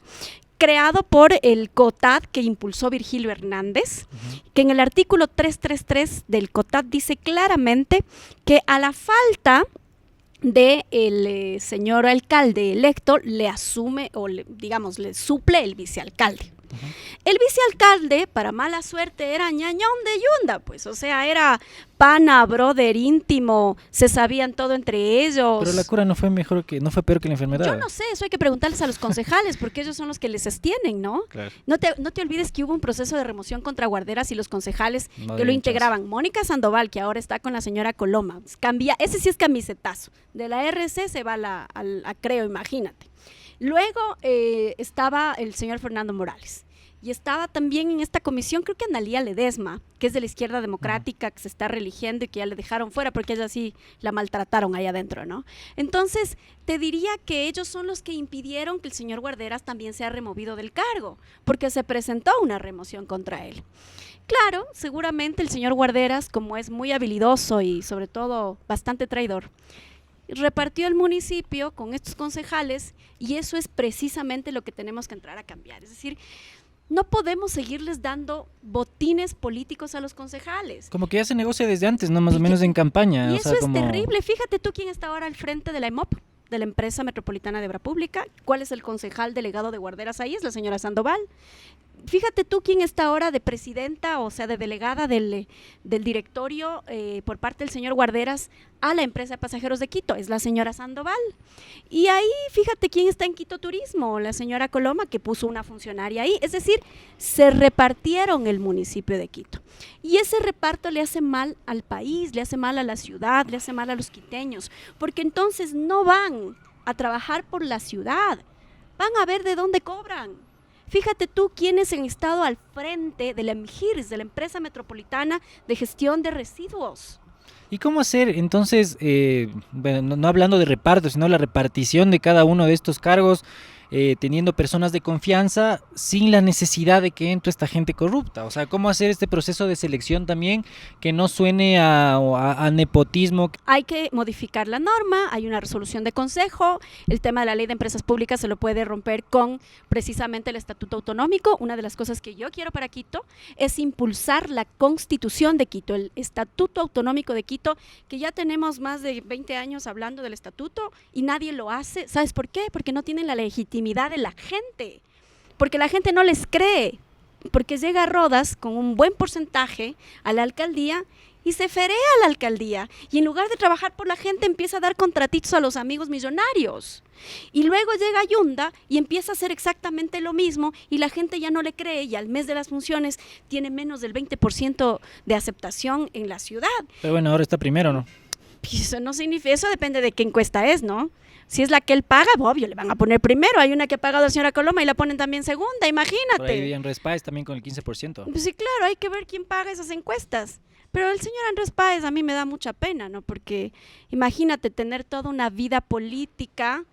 creado por el COTAD que impulsó Virgilio Hernández, que en el artículo 333 del COTAD dice claramente que a la falta del señor alcalde electo le asume o le suple el vicealcalde. El vicealcalde, para mala suerte, era ñañón de Yunda, pues, o sea, era pana, brother, íntimo, se sabían todo entre ellos. Pero la cura no fue peor que la enfermedad. Yo no sé, eso hay que preguntarles a los concejales, porque ellos son los que les sostienen, ¿no? Claro. No te olvides que hubo un proceso de remoción contra Guarderas y los concejales que lo integraban. Mónica Sandoval, que ahora está con la señora Coloma, ese sí es camisetazo. De la RC se va a Creo, imagínate. Luego estaba el señor Fernando Morales. Y estaba también en esta comisión, creo que Analía Ledesma, que es de la izquierda democrática, que se está reeligiendo y que ya le dejaron fuera porque ella sí la maltrataron ahí adentro, ¿no? Entonces, te diría que ellos son los que impidieron que el señor Guarderas también sea removido del cargo, porque se presentó una remoción contra él. Claro, seguramente el señor Guarderas, como es muy habilidoso y sobre todo bastante traidor, repartió el municipio con estos concejales, y eso es precisamente lo que tenemos que entrar a cambiar. Es decir, no podemos seguirles dando botines políticos a los concejales. Como que ya se negocia desde antes, ¿no? Más o menos en campaña. Y eso es terrible. Fíjate tú quién está ahora al frente de la EMOP, de la Empresa Metropolitana de Obra Pública. ¿Cuál es el concejal delegado de Guarderas ahí? Es la señora Sandoval. Fíjate tú quién está ahora de presidenta, o sea, de delegada del directorio por parte del señor Guarderas a la empresa de pasajeros de Quito, es la señora Sandoval. Y ahí fíjate quién está en Quito Turismo, la señora Coloma, que puso una funcionaria ahí. Es decir, se repartieron el municipio de Quito. Y ese reparto le hace mal al país, le hace mal a la ciudad, le hace mal a los quiteños, porque entonces no van a trabajar por la ciudad, van a ver de dónde cobran. Fíjate tú quiénes han estado al frente de la EMGIRS, de la Empresa Metropolitana de Gestión de Residuos. ¿Y cómo hacer entonces, bueno, no hablando de reparto, sino la repartición de cada uno de estos cargos? teniendo personas de confianza sin la necesidad de que entre esta gente corrupta. O sea, cómo hacer este proceso de selección también que no suene a nepotismo. Hay que modificar la norma, hay una resolución de consejo, el tema de la ley de empresas públicas se lo puede romper con precisamente el estatuto autonómico. Una de las cosas que yo quiero para Quito es impulsar la constitución de Quito, el estatuto autonómico de Quito, que ya tenemos más de 20 años hablando del estatuto y nadie lo hace. ¿Sabes por qué? Porque no tienen la legitimidad de la gente, porque la gente no les cree, porque llega Rodas con un buen porcentaje a la alcaldía y se ferea a la alcaldía y en lugar de trabajar por la gente empieza a dar contratitos a los amigos millonarios y luego llega Yunda y empieza a hacer exactamente lo mismo y la gente ya no le cree y al mes de las funciones tiene menos del 20% de aceptación en la ciudad. Pero bueno, ahora está primero, ¿no? Eso no significa, eso depende de qué encuesta es, ¿no? Si es la que él paga, obvio, le van a poner primero. Hay una que ha pagado la señora Coloma y la ponen también segunda, imagínate. Por ahí Andrés Páez también con el 15%. Pues sí, claro, hay que ver quién paga esas encuestas. Pero el señor Andrés Páez a mí me da mucha pena, ¿no? Porque imagínate tener toda una vida política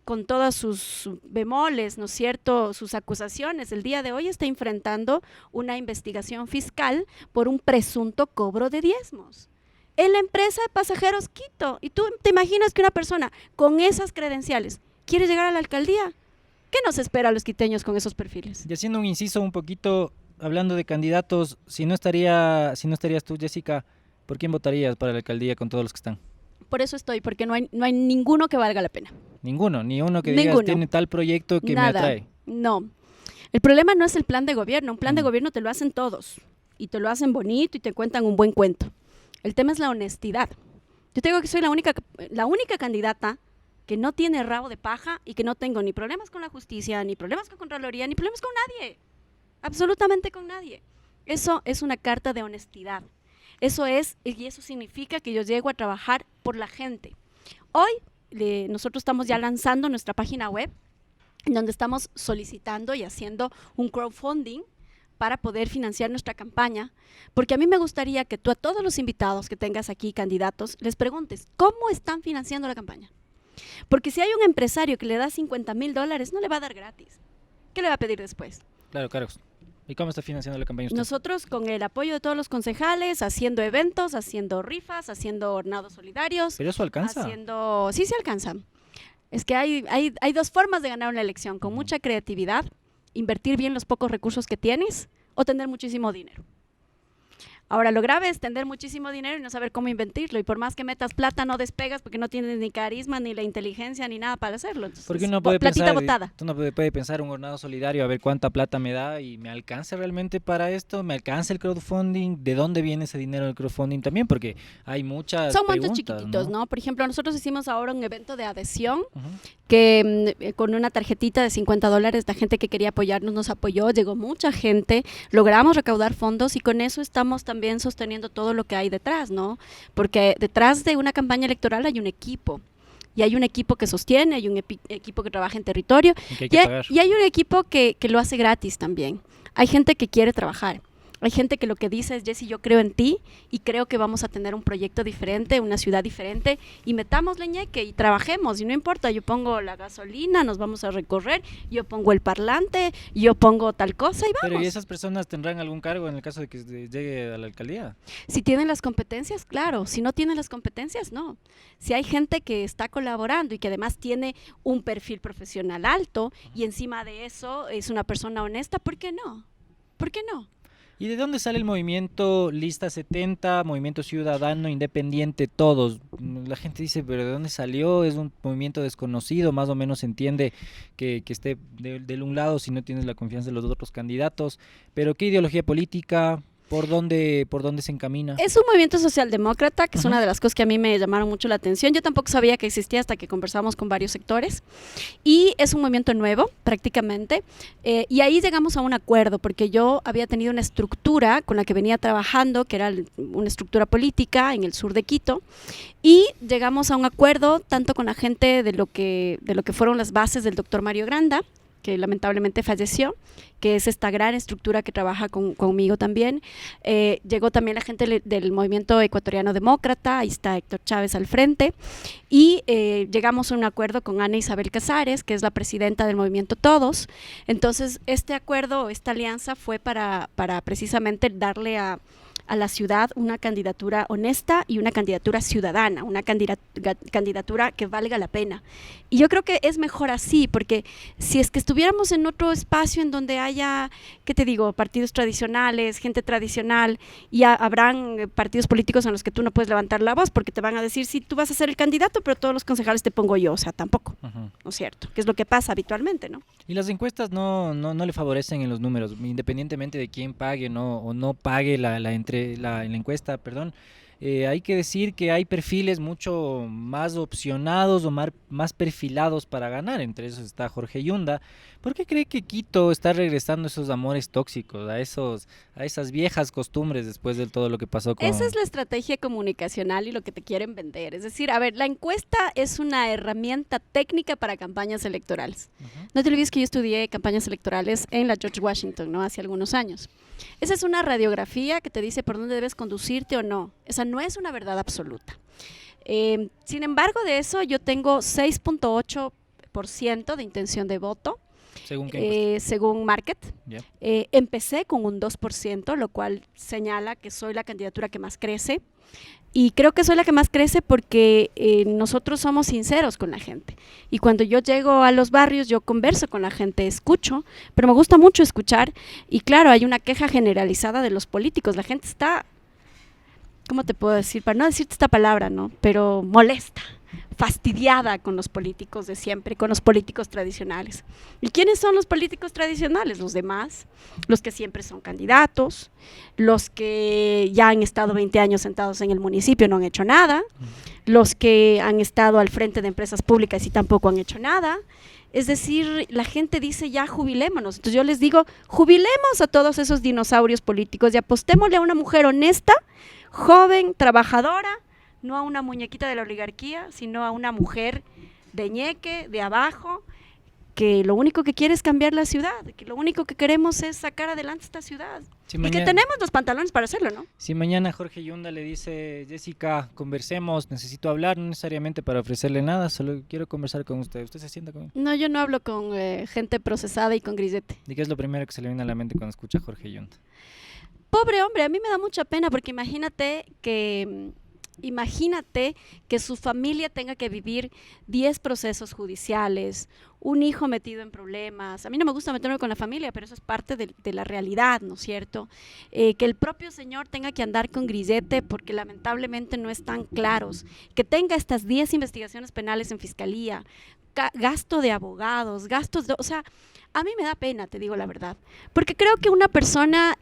con todas sus bemoles, ¿no es cierto?, sus acusaciones. El día de hoy está enfrentando una investigación fiscal por un presunto cobro de diezmos en la empresa de pasajeros Quito. Y tú te imaginas que una persona con esas credenciales quiere llegar a la alcaldía. ¿Qué nos espera a los quiteños con esos perfiles? Y haciendo un inciso un poquito, hablando de candidatos, si no estarías tú, Jessica, ¿por quién votarías para la alcaldía con todos los que están? Por eso estoy, porque no hay ninguno que valga la pena. Ninguno, ni uno que digas tiene tal proyecto que Nada. me atrae. No. El problema no es el plan de gobierno. Un plan de gobierno te lo hacen todos. Y te lo hacen bonito y te cuentan un buen cuento. El tema es la honestidad. Yo te digo que soy la única candidata que no tiene rabo de paja y que no tengo ni problemas con la justicia, ni problemas con Contraloría, ni problemas con nadie. Absolutamente con nadie. Eso es una carta de honestidad. Eso significa que yo llego a trabajar por la gente. Hoy nosotros estamos ya lanzando nuestra página web, en donde estamos solicitando y haciendo un crowdfunding para poder financiar nuestra campaña, porque a mí me gustaría que tú a todos los invitados que tengas aquí, candidatos, les preguntes, ¿cómo están financiando la campaña? Porque si hay un empresario que le da $50,000, no le va a dar gratis. ¿Qué le va a pedir después? Claro, claro. ¿Y cómo está financiando la campaña usted? Nosotros con el apoyo de todos los concejales, haciendo eventos, haciendo rifas, haciendo hornados solidarios. ¿Pero eso alcanza? Sí, se alcanza. Es que hay dos formas de ganar una elección, con mucha creatividad, invertir bien los pocos recursos que tienes o tener muchísimo dinero. Ahora, lo grave es tener muchísimo dinero y no saber cómo invertirlo. Y por más que metas plata, no despegas porque no tienes ni carisma, ni la inteligencia, ni nada para hacerlo. Entonces, porque uno puede platita pensar, botada. tú no puede pensar un hornado solidario, a ver cuánta plata me da y me alcanza realmente para esto, me alcanza el crowdfunding, ¿de dónde viene ese dinero del crowdfunding también? Porque hay muchas Son preguntas, montos chiquititos, ¿no? Por ejemplo, nosotros hicimos ahora un evento de adhesión que con una tarjetita de $50, la gente que quería apoyarnos nos apoyó, llegó mucha gente, logramos recaudar fondos y con eso estamos también sosteniendo todo lo que hay detrás, ¿no? Porque detrás de una campaña electoral hay un equipo. Y hay un equipo que sostiene, hay un equipo que trabaja en territorio y hay un equipo que lo hace gratis también. Hay gente que quiere trabajar. Hay gente que lo que dice es, Jessy, yo creo en ti y creo que vamos a tener un proyecto diferente, una ciudad diferente y metamos leñeque y trabajemos y no importa, yo pongo la gasolina, nos vamos a recorrer, yo pongo el parlante, yo pongo tal cosa y vamos. Pero ¿y esas personas tendrán algún cargo en el caso de que llegue a la alcaldía? Si tienen las competencias, claro. Si no tienen las competencias, no. Si hay gente que está colaborando y que además tiene un perfil profesional alto y encima de eso es una persona honesta, ¿por qué no? ¿Por qué no? ¿Y de dónde sale el movimiento Lista 70, Movimiento Ciudadano Independiente, todos? La gente dice, pero ¿de dónde salió? Es un movimiento desconocido, más o menos se entiende que esté del un lado si no tienes la confianza de los otros candidatos, pero ¿qué ideología política? ¿Por dónde se encamina? Es un movimiento socialdemócrata, que es una de las cosas que a mí me llamaron mucho la atención. Yo tampoco sabía que existía hasta que conversamos con varios sectores. Y es un movimiento nuevo, prácticamente. Y ahí llegamos a un acuerdo, porque yo había tenido una estructura con la que venía trabajando, que era una estructura política en el sur de Quito. Y llegamos a un acuerdo tanto con la gente de lo que fueron las bases del doctor Mario Granda, que lamentablemente falleció, que es esta gran estructura que trabaja conmigo también. Llegó también la gente del Movimiento Ecuatoriano Demócrata, ahí está Héctor Chávez al frente, y llegamos a un acuerdo con Ana Isabel Casares, que es la presidenta del Movimiento Todos. Entonces, este acuerdo, esta alianza fue para precisamente darle a la ciudad una candidatura honesta y una candidatura ciudadana, una candidatura que valga la pena. Y yo creo que es mejor así, porque si es que estuviéramos en otro espacio en donde haya, ¿qué te digo?, partidos tradicionales, gente tradicional, y habrán partidos políticos en los que tú no puedes levantar la voz, porque te van a decir, sí, tú vas a ser el candidato, pero todos los concejales te pongo yo, o sea, tampoco, ¿no es cierto? Que es lo que pasa habitualmente, ¿no? Y las encuestas no le favorecen en los números, independientemente de quién pague o no pague la encuesta, perdón. Hay que decir que hay perfiles mucho más opcionados o más perfilados para ganar. Entre esos está Jorge Yunda. ¿Por qué cree que Quito está regresando a esos amores tóxicos, a esas viejas costumbres después de todo lo que pasó con... Esa es la estrategia comunicacional y lo que te quieren vender. Es decir, a ver, la encuesta es una herramienta técnica para campañas electorales. No te olvides que yo estudié campañas electorales en la George Washington, ¿no? Hace algunos años. Esa es una radiografía que te dice por dónde debes conducirte o no. Esa no es una verdad absoluta. Sin embargo, de eso yo tengo 6.8% de intención de voto. ¿Según qué? Según Market. Yeah. Empecé con un 2%, lo cual señala que soy la candidatura que más crece. Y creo que soy la que más crece porque nosotros somos sinceros con la gente. Y cuando yo llego a los barrios, yo converso con la gente, escucho, pero me gusta mucho escuchar. Y claro, hay una queja generalizada de los políticos. La gente está, ¿cómo te puedo decir? Para no decirte esta palabra, ¿no? Pero molesta, fastidiada con los políticos de siempre, con los políticos tradicionales. ¿Y quiénes son los políticos tradicionales? Los demás, los que siempre son candidatos, los que ya han estado 20 años sentados en el municipio y no han hecho nada, los que han estado al frente de empresas públicas y tampoco han hecho nada. Es decir, la gente dice ya jubilémonos. Entonces yo les digo, jubilemos a todos esos dinosaurios políticos y apostémosle a una mujer honesta, joven, trabajadora, no a una muñequita de la oligarquía, sino a una mujer de ñeque, de abajo, que lo único que quiere es cambiar la ciudad, que lo único que queremos es sacar adelante esta ciudad. Sí, y que tenemos los pantalones para hacerlo, ¿no? Si mañana Jorge Yunda le dice, Jessica, conversemos, necesito hablar, no necesariamente para ofrecerle nada, solo quiero conversar con usted. ¿Usted se sienta conmigo? No, yo no hablo con gente procesada y con grisete. ¿Y qué es lo primero que se le viene a la mente cuando escucha a Jorge Yunda? Pobre hombre, a mí me da mucha pena porque imagínate que su familia tenga que vivir 10 procesos judiciales, un hijo metido en problemas. A mí no me gusta meterme con la familia, pero eso es parte de la realidad, ¿no es cierto? Que el propio señor tenga que andar con grisete porque lamentablemente no están claros, que tenga estas 10 investigaciones penales en fiscalía, gasto de abogados, o sea, a mí me da pena, te digo la verdad, porque creo que una persona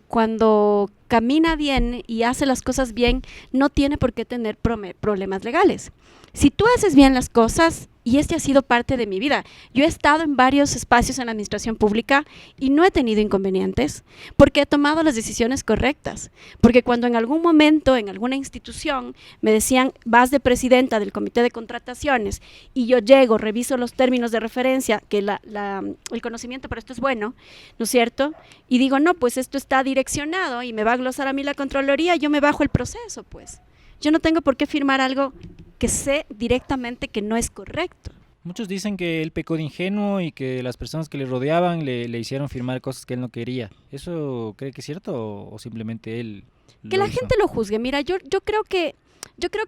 cuando camina bien y hace las cosas bien, no tiene por qué tener problemas legales. Si tú haces bien las cosas, y este ha sido parte de mi vida, yo he estado en varios espacios en la administración pública y no he tenido inconvenientes, porque he tomado las decisiones correctas, porque cuando en algún momento, en alguna institución, me decían, vas de presidenta del comité de contrataciones, y yo llego, reviso los términos de referencia, que el conocimiento para esto es bueno, ¿no es cierto? Y digo, no, pues esto está direccionado y me va a glosar a mí la Contraloría, yo me bajo el proceso, pues. Yo no tengo por qué firmar algo que sé directamente que no es correcto. Muchos dicen que él pecó de ingenuo y que las personas que le rodeaban le hicieron firmar cosas que él no quería. ¿Eso cree que es cierto o simplemente él que la gente lo juzgue? Mira, yo creo que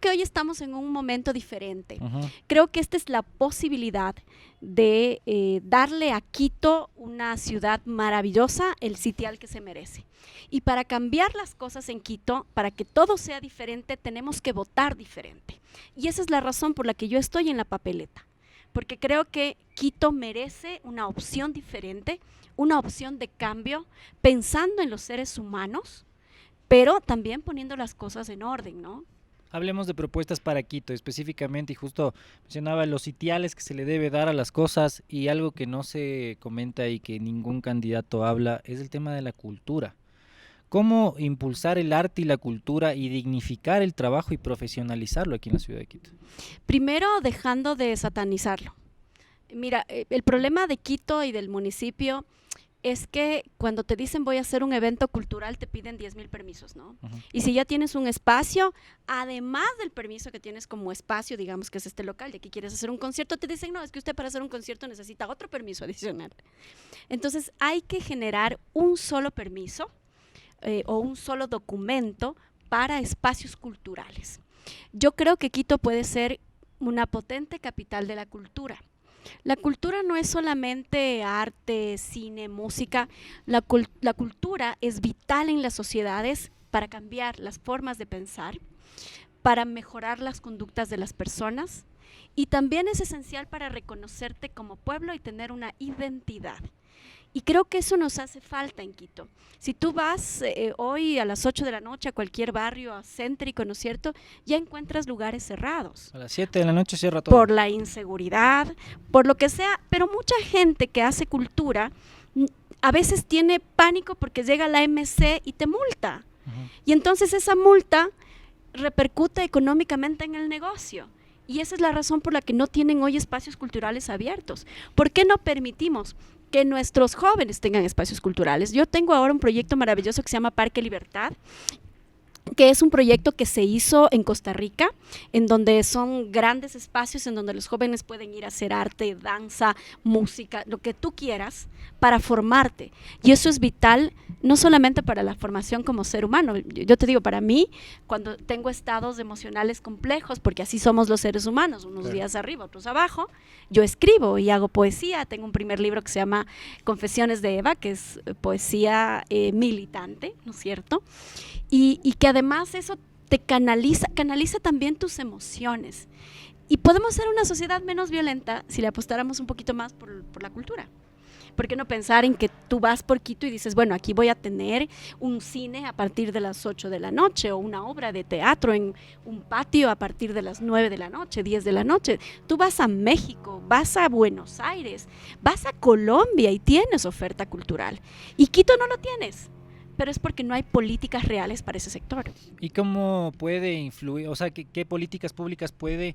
hoy estamos en un momento diferente. Creo que esta es la posibilidad de darle a Quito una ciudad maravillosa, el sitial que se merece. Y para cambiar las cosas en Quito, para que todo sea diferente, tenemos que votar diferente. Y esa es la razón por la que yo estoy en la papeleta. Porque creo que Quito merece una opción diferente, una opción de cambio, pensando en los seres humanos, pero también poniendo las cosas en orden, ¿no? Hablemos de propuestas para Quito específicamente, y justo mencionaba los sitiales que se le debe dar a las cosas, y algo que no se comenta y que ningún candidato habla es el tema de la cultura. ¿Cómo impulsar el arte y la cultura y dignificar el trabajo y profesionalizarlo aquí en la ciudad de Quito? Primero, dejando de satanizarlo. Mira, el problema de Quito y del municipio es que cuando te dicen voy a hacer un evento cultural te piden 10.000 permisos, ¿no? Ujú. Y si ya tienes un espacio, además del permiso que tienes como espacio, digamos que es este local, de que quieres hacer un concierto, te dicen, no, es que usted para hacer un concierto necesita otro permiso adicional. Entonces hay que generar un solo permiso o un solo documento para espacios culturales. Yo creo que Quito puede ser una potente capital de la cultura. La cultura no es solamente arte, cine, música. La cultura es vital en las sociedades para cambiar las formas de pensar, para mejorar las conductas de las personas y también es esencial para reconocerte como pueblo y tener una identidad. Y creo que eso nos hace falta en Quito. Si tú vas hoy a las 8 de la noche a cualquier barrio céntrico, ¿no es cierto? Ya encuentras lugares cerrados. A las 7 de la noche cierra todo. Por la inseguridad, por lo que sea, pero mucha gente que hace cultura a veces tiene pánico porque llega la MC y te multa. Ujú. Y entonces esa multa repercute económicamente en el negocio. Y esa es la razón por la que no tienen hoy espacios culturales abiertos. ¿Por qué no permitimos que nuestros jóvenes tengan espacios culturales? Yo tengo ahora un proyecto maravilloso que se llama Parque Libertad, que es un proyecto que se hizo en Costa Rica, en donde son grandes espacios en donde los jóvenes pueden ir a hacer arte, danza, música, lo que tú quieras, para formarte. Y eso es vital, no solamente para la formación como ser humano. Yo te digo, para mí, cuando tengo estados emocionales complejos, porque así somos los seres humanos, unos Claro. días arriba, otros abajo, yo escribo y hago poesía. Tengo un primer libro que se llama Confesiones de Eva, que es poesía militante, ¿no es cierto? Y que además eso te canaliza también tus emociones. Y podemos ser una sociedad menos violenta si le apostáramos un poquito más por la cultura. ¿Por qué no pensar en que tú vas por Quito y dices, bueno, aquí voy a tener un cine a partir de las 8 de la noche o una obra de teatro en un patio a partir de las 9 de la noche, 10 de la noche? Tú vas a México, vas a Buenos Aires, vas a Colombia y tienes oferta cultural. Y Quito no lo tienes, pero es porque no hay políticas reales para ese sector. ¿Y cómo puede influir, o sea, qué políticas públicas puede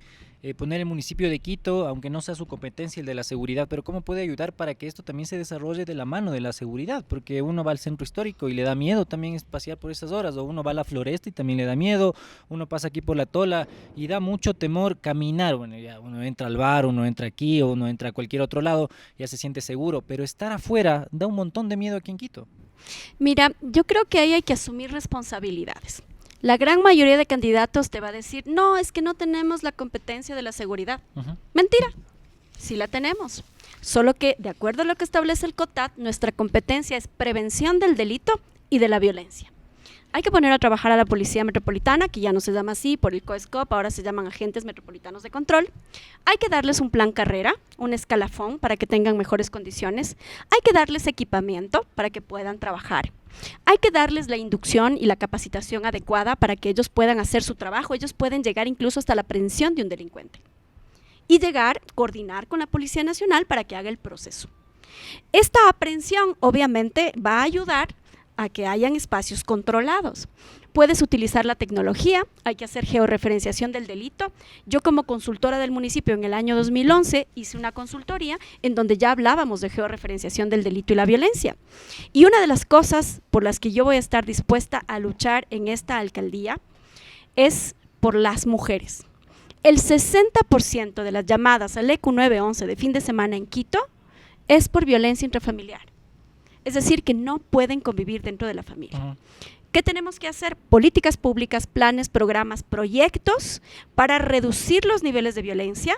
poner el municipio de Quito, aunque no sea su competencia el de la seguridad, pero cómo puede ayudar para que esto también se desarrolle de la mano de la seguridad? Porque uno va al centro histórico y le da miedo también pasear por esas horas, o uno va a la Floresta y también le da miedo, uno pasa aquí por la Tola y da mucho temor caminar. Bueno, ya uno entra al bar, uno entra aquí o uno entra a cualquier otro lado, ya se siente seguro, pero estar afuera da un montón de miedo aquí en Quito. Mira, yo creo que ahí hay que asumir responsabilidades. La gran mayoría de candidatos te va a decir, no, es que no tenemos la competencia de la seguridad. Ujú. Mentira, sí la tenemos. Solo que, de acuerdo a lo que establece el COTAD, nuestra competencia es prevención del delito y de la violencia. Hay que poner a trabajar a la Policía Metropolitana, que ya no se llama así por el COESCOP, ahora se llaman Agentes Metropolitanos de Control. Hay que darles un plan carrera, un escalafón para que tengan mejores condiciones. Hay que darles equipamiento para que puedan trabajar. Hay que darles la inducción y la capacitación adecuada para que ellos puedan hacer su trabajo. Ellos pueden llegar incluso hasta la aprehensión de un delincuente. Y coordinar con la Policía Nacional para que haga el proceso. Esta aprehensión obviamente va a ayudar a que hayan espacios controlados. Puedes utilizar la tecnología, hay que hacer georreferenciación del delito. Yo como consultora del municipio en el año 2011 hice una consultoría en donde ya hablábamos de georreferenciación del delito y la violencia. Y una de las cosas por las que yo voy a estar dispuesta a luchar en esta alcaldía es por las mujeres. El 60% de las llamadas al EQ 911 de fin de semana en Quito es por violencia intrafamiliar. Es decir, que no pueden convivir dentro de la familia. Ujú. ¿Qué tenemos que hacer? Políticas públicas, planes, programas, proyectos para reducir los niveles de violencia.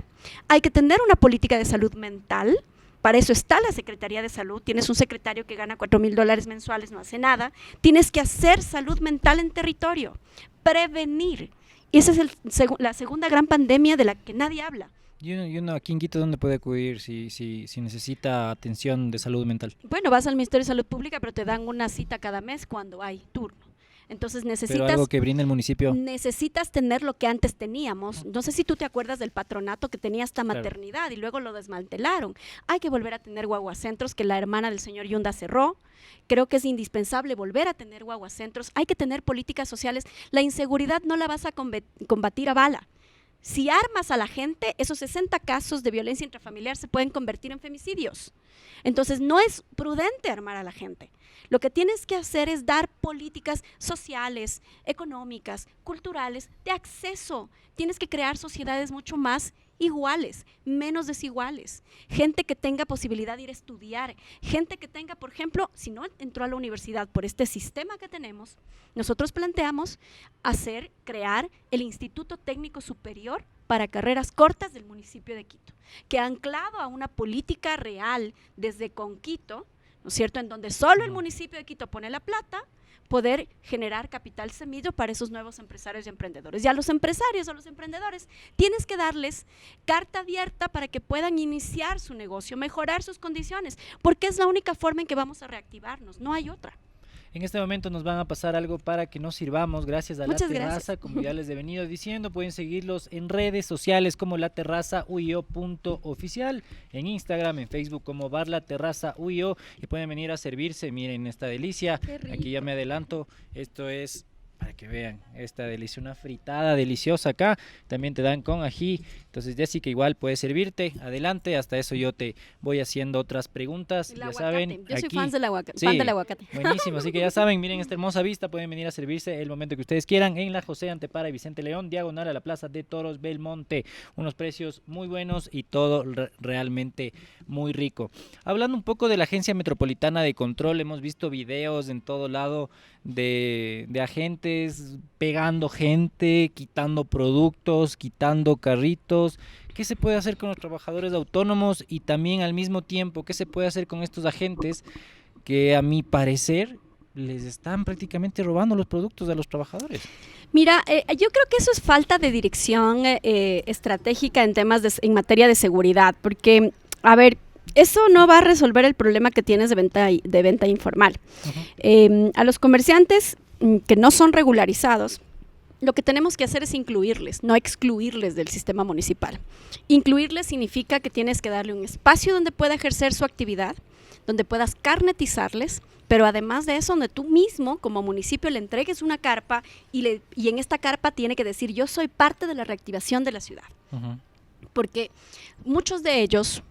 Hay que tener una política de salud mental. Para eso está la Secretaría de Salud. Tienes un secretario que gana $4,000 mensuales, no hace nada. Tienes que hacer salud mental en territorio, prevenir. Y esa es la segunda gran pandemia de la que nadie habla. Y uno aquí en Quito, ¿dónde puede acudir si necesita atención de salud mental? Bueno, vas al Ministerio de Salud Pública, pero te dan una cita cada mes cuando hay turno. Entonces Pero algo que brinda el municipio. necesitas tener lo que antes teníamos. No sé si tú te acuerdas del patronato que tenía hasta Claro. maternidad y luego lo desmantelaron. Hay que volver a tener guaguacentros, que la hermana del señor Yunda cerró. Creo que es indispensable volver a tener guaguacentros. Hay que tener políticas sociales. La inseguridad no la vas a combatir a bala. Si armas a la gente, esos 60 casos de violencia intrafamiliar se pueden convertir en femicidios. Entonces, no es prudente armar a la gente. Lo que tienes que hacer es dar políticas sociales, económicas, culturales, de acceso. Tienes que crear sociedades mucho más iguales, menos desiguales. Gente que tenga posibilidad de ir a estudiar, gente que tenga, por ejemplo, si no entró a la universidad por este sistema que tenemos, nosotros planteamos crear el Instituto Técnico Superior para carreras cortas del municipio de Quito, que anclado a una política real desde con Quito, ¿no es cierto?, en donde solo el municipio de Quito pone la plata, poder generar capital semilla para esos nuevos empresarios y emprendedores. Y a los empresarios, a los emprendedores, tienes que darles carta abierta para que puedan iniciar su negocio, mejorar sus condiciones, porque es la única forma en que vamos a reactivarnos, no hay otra. En este momento nos van a pasar algo para que nos sirvamos, gracias a La Muchas Terraza, gracias. como ya les he venido diciendo, pueden seguirlos en redes sociales como La Terraza UIO.oficial, en Instagram, en Facebook como Bar La Terraza UIO, y pueden venir a servirse. Miren esta delicia, aquí ya me adelanto, esto es para que vean esta delicia, una fritada deliciosa acá, también te dan con ají. Entonces, Jessica, igual puedes servirte, adelante, hasta eso yo te voy haciendo otras preguntas, El ya aguacate. saben. Yo soy aquí, fan del aguacate. sí, Fan del aguacate. buenísimo, así que ya saben, miren esta hermosa vista, pueden venir a servirse el momento que ustedes quieran en la José Antepara y Vicente León, diagonal a la Plaza de Toros Belmonte, unos precios muy buenos y todo realmente muy rico. Hablando un poco de la Agencia Metropolitana de Control, hemos visto videos en todo lado de agentes pegando gente, quitando productos, quitando carritos. ¿Qué se puede hacer con los trabajadores autónomos y también al mismo tiempo qué se puede hacer con estos agentes que a mi parecer les están prácticamente robando los productos a los trabajadores? Mira, yo creo que eso es falta de dirección estratégica en temas en materia de seguridad, porque, a ver, eso no va a resolver el problema que tienes de venta informal. A los comerciantes que no son regularizados, lo que tenemos que hacer es incluirles, no excluirles del sistema municipal. Incluirles significa que tienes que darle un espacio donde pueda ejercer su actividad, donde puedas carnetizarles, pero además de eso, donde tú mismo, como municipio, le entregues una carpa y en esta carpa tiene que decir, yo soy parte de la reactivación de la ciudad. Porque muchos de ellos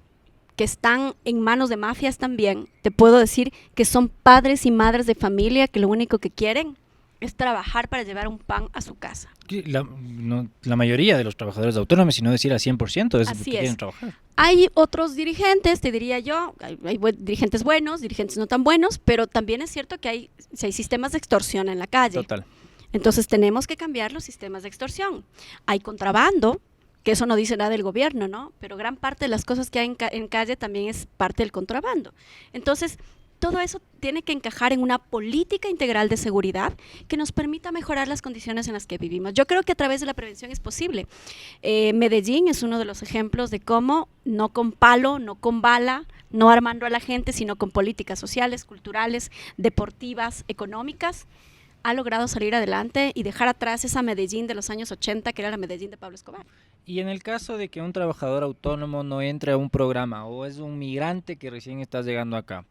que están en manos de mafias también, te puedo decir que son padres y madres de familia que lo único que quieren es trabajar para llevar un pan a su casa. La mayoría de los trabajadores autónomos, si no decir al 100%, es porque quieren trabajar. Hay otros dirigentes, te diría yo, hay dirigentes buenos, dirigentes no tan buenos, pero también es cierto que hay sistemas de extorsión en la calle. Total. Entonces tenemos que cambiar los sistemas de extorsión. Hay contrabando, que eso no dice nada del gobierno, ¿no? Pero gran parte de las cosas que hay en calle también es parte del contrabando. Entonces, todo eso tiene que encajar en una política integral de seguridad que nos permita mejorar las condiciones en las que vivimos. Yo creo que a través de la prevención es posible. Medellín es uno de los ejemplos de cómo, no con palo, no con bala, no armando a la gente, sino con políticas sociales, culturales, deportivas, económicas, ha logrado salir adelante y dejar atrás esa Medellín de los años 80, que era la Medellín de Pablo Escobar. Y en el caso de que un trabajador autónomo no entre a un programa o es un migrante que recién está llegando acá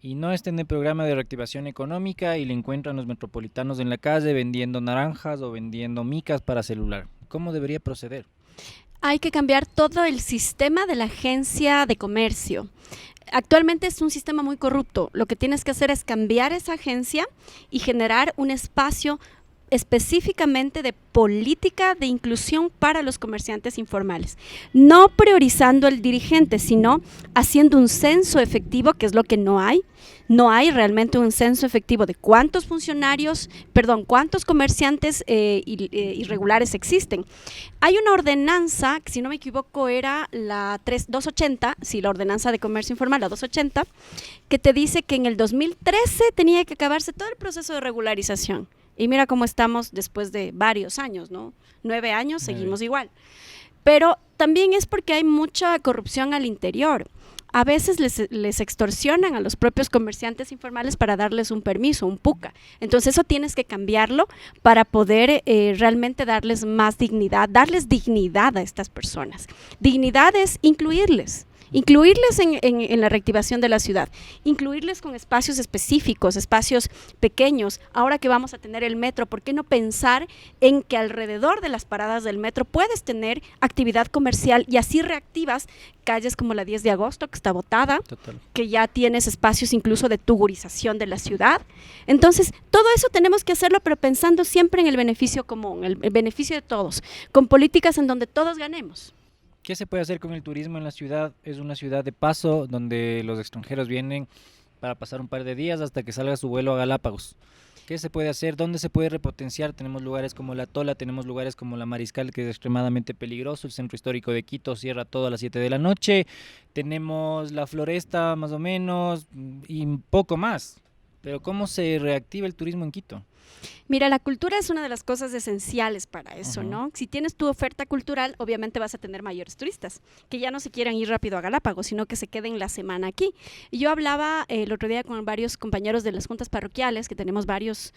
y no está en el programa de reactivación económica y le encuentran los metropolitanos en la calle vendiendo naranjas o vendiendo micas para celular, ¿cómo debería proceder? Hay que cambiar todo el sistema de la agencia de comercio. Actualmente es un sistema muy corrupto. Lo que tienes que hacer es cambiar esa agencia y generar un espacio específicamente de política de inclusión para los comerciantes informales, no priorizando al dirigente, sino haciendo un censo efectivo, que es lo que no hay. No hay realmente un censo efectivo de cuántos comerciantes irregulares existen. Hay una ordenanza, que si no me equivoco era la 280, la ordenanza de comercio informal, la 280, que te dice que en el 2013 tenía que acabarse todo el proceso de regularización. Y mira cómo estamos después de varios años, ¿no? 9 años, seguimos igual. Pero también es porque hay mucha corrupción al interior. A veces les extorsionan a los propios comerciantes informales para darles un permiso, un PUCA. Entonces eso tienes que cambiarlo para poder realmente darles más dignidad, darles dignidad a estas personas. Dignidad es incluirles. incluirles en la reactivación de la ciudad, incluirles con espacios específicos, espacios pequeños. Ahora que vamos a tener el metro, ¿por qué no pensar en que alrededor de las paradas del metro puedes tener actividad comercial y así reactivas calles como la 10 de agosto, que está botada, Total. que ya tienes espacios incluso de tugurización de la ciudad? Entonces, todo eso tenemos que hacerlo, pero pensando siempre en el beneficio común, el beneficio de todos, con políticas en donde todos ganemos. ¿Qué se puede hacer con el turismo en la ciudad? Es una ciudad de paso donde los extranjeros vienen para pasar un par de días hasta que salga su vuelo a Galápagos. ¿Qué se puede hacer? ¿Dónde se puede repotenciar? Tenemos lugares como La Tola, tenemos lugares como La Mariscal, que es extremadamente peligroso. El centro histórico de Quito cierra todo a las 7 de la noche. Tenemos la Floresta, más o menos, y poco más. Pero ¿cómo se reactiva el turismo en Quito? Mira, la cultura es una de las cosas esenciales para eso, ¿no? Si tienes tu oferta cultural, obviamente vas a tener mayores turistas, que ya no se quieran ir rápido a Galápagos, sino que se queden la semana aquí. Y yo hablaba el otro día con varios compañeros de las juntas parroquiales, que tenemos varios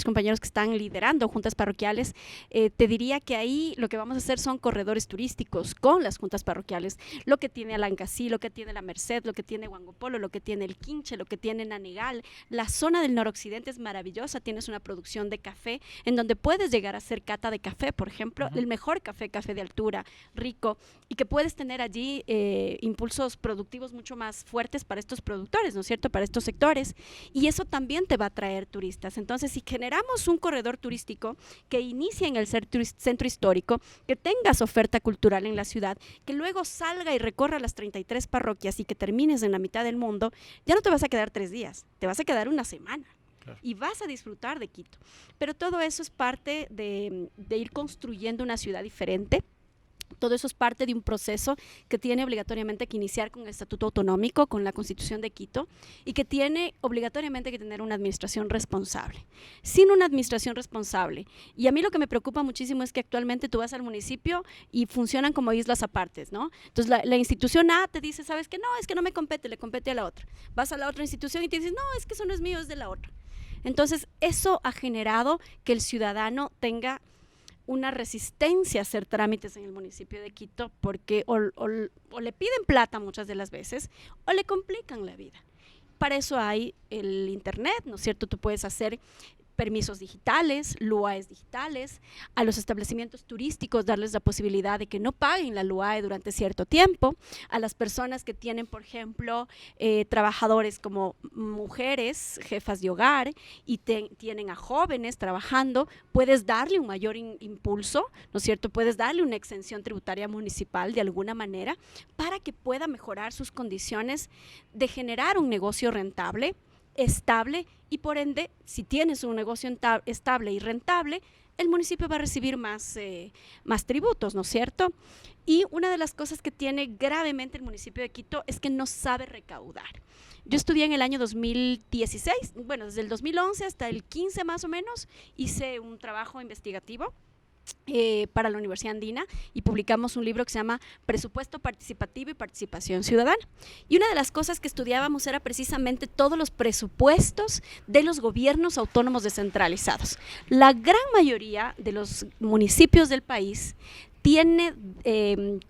compañeros que están liderando juntas parroquiales. Te diría que ahí lo que vamos a hacer son corredores turísticos con las juntas parroquiales, lo que tiene Alangasí, lo que tiene La Merced, lo que tiene Huangopolo, lo que tiene El Quinche, lo que tiene Nanegal. La zona del noroccidente es maravillosa, tienes una producción de café en donde puedes llegar a hacer cata de café, por ejemplo, el mejor café de altura, rico, y que puedes tener allí impulsos productivos mucho más fuertes para estos productores, ¿no es cierto?, para estos sectores, y eso también te va a traer turistas. Entonces, si generamos un corredor turístico que inicie en el centro histórico, que tengas oferta cultural en la ciudad, que luego salga y recorra las 33 parroquias y que termines en la mitad del mundo, ya no te vas a quedar 3 días, te vas a quedar una semana. Claro. Y vas a disfrutar de Quito. Pero todo eso es parte de ir construyendo una ciudad diferente. Todo eso es parte de un proceso que tiene obligatoriamente que iniciar con el Estatuto Autonómico, con la Constitución de Quito, y que tiene obligatoriamente que tener una administración responsable. Sin una administración responsable, y a mí lo que me preocupa muchísimo es que actualmente tú vas al municipio y funcionan como islas apartes, ¿no? Entonces la institución A te dice, ¿sabes qué? No, es que no me compete, le compete a la otra. Vas a la otra institución y te dices, no, es que eso no es mío, es de la otra. Entonces, eso ha generado que el ciudadano tenga una resistencia a hacer trámites en el municipio de Quito porque o le piden plata muchas de las veces o le complican la vida. Para eso hay el internet, ¿no es cierto? Tú puedes hacer permisos digitales, LUAEs digitales, a los establecimientos turísticos darles la posibilidad de que no paguen la LUAE durante cierto tiempo, a las personas que tienen, por ejemplo, trabajadores como mujeres, jefas de hogar, y tienen a jóvenes trabajando, puedes darle un mayor impulso, ¿no es cierto? Puedes darle una exención tributaria municipal de alguna manera para que pueda mejorar sus condiciones de generar un negocio rentable, estable, y por ende, si tienes un negocio estable y rentable, el municipio va a recibir más tributos, ¿no es cierto? Y una de las cosas que tiene gravemente el municipio de Quito es que no sabe recaudar. Yo estudié en el año 2016, bueno, desde el 2011 hasta el 15 más o menos, hice un trabajo investigativo para la Universidad Andina y publicamos un libro que se llama Presupuesto Participativo y Participación Ciudadana. Y una de las cosas que estudiábamos era precisamente todos los presupuestos de los gobiernos autónomos descentralizados. La gran mayoría de los municipios del país tiene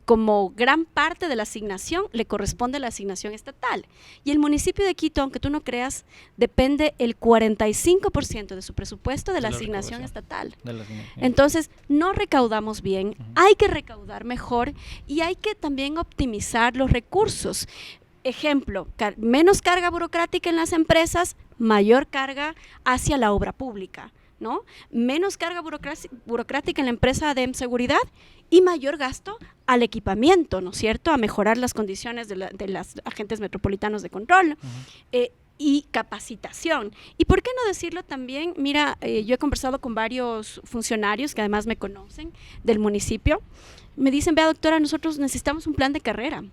como gran parte de la asignación, le corresponde la asignación estatal. Y el municipio de Quito, aunque tú no creas, depende el 45% de su presupuesto de la asignación estatal. Entonces, no recaudamos bien, hay que recaudar mejor y hay que también optimizar los recursos. Ejemplo, menos carga burocrática en las empresas, mayor carga hacia la obra pública, ¿no? Menos carga burocrática en la empresa de seguridad y mayor gasto al equipamiento, ¿no es cierto?, a mejorar las condiciones de los agentes metropolitanos de control. Y capacitación. ¿Y por qué no decirlo también? Mira, yo he conversado con varios funcionarios que además me conocen del municipio. Me dicen, vea doctora, nosotros necesitamos un plan de carrera.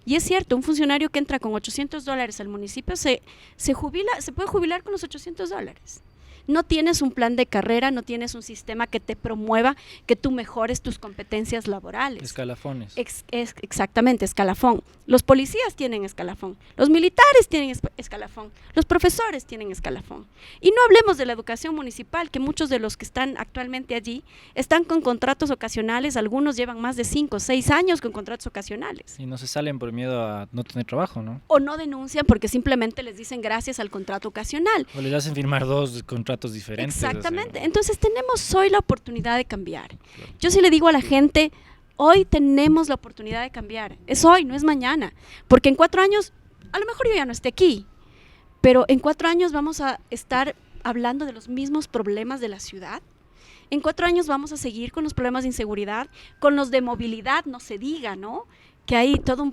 Y es cierto, un funcionario que entra con $800 al municipio se puede jubilar con los $800. no tienes un plan de carrera, no tienes un sistema que te promueva que tú mejores tus competencias laborales. Escalafones. Exactamente, escalafón. Los policías tienen escalafón, los militares tienen escalafón, los profesores tienen escalafón. Y no hablemos de la educación municipal, que muchos de los que están actualmente allí están con contratos ocasionales, algunos llevan más de 5 o 6 años con contratos ocasionales. Y no se salen por miedo a no tener trabajo, ¿no? O no denuncian porque simplemente les dicen gracias al contrato ocasional. O les hacen firmar 2 contratos diferentes. Exactamente. O sea, Entonces tenemos hoy la oportunidad de cambiar. Claro. Yo sí le digo a la gente, hoy tenemos la oportunidad de cambiar. Es hoy, no es mañana. Porque en 4 años, a lo mejor yo ya no esté aquí, pero en 4 años vamos a estar hablando de los mismos problemas de la ciudad. En 4 años vamos a seguir con los problemas de inseguridad, con los de movilidad, no se diga, ¿no? Que hay toda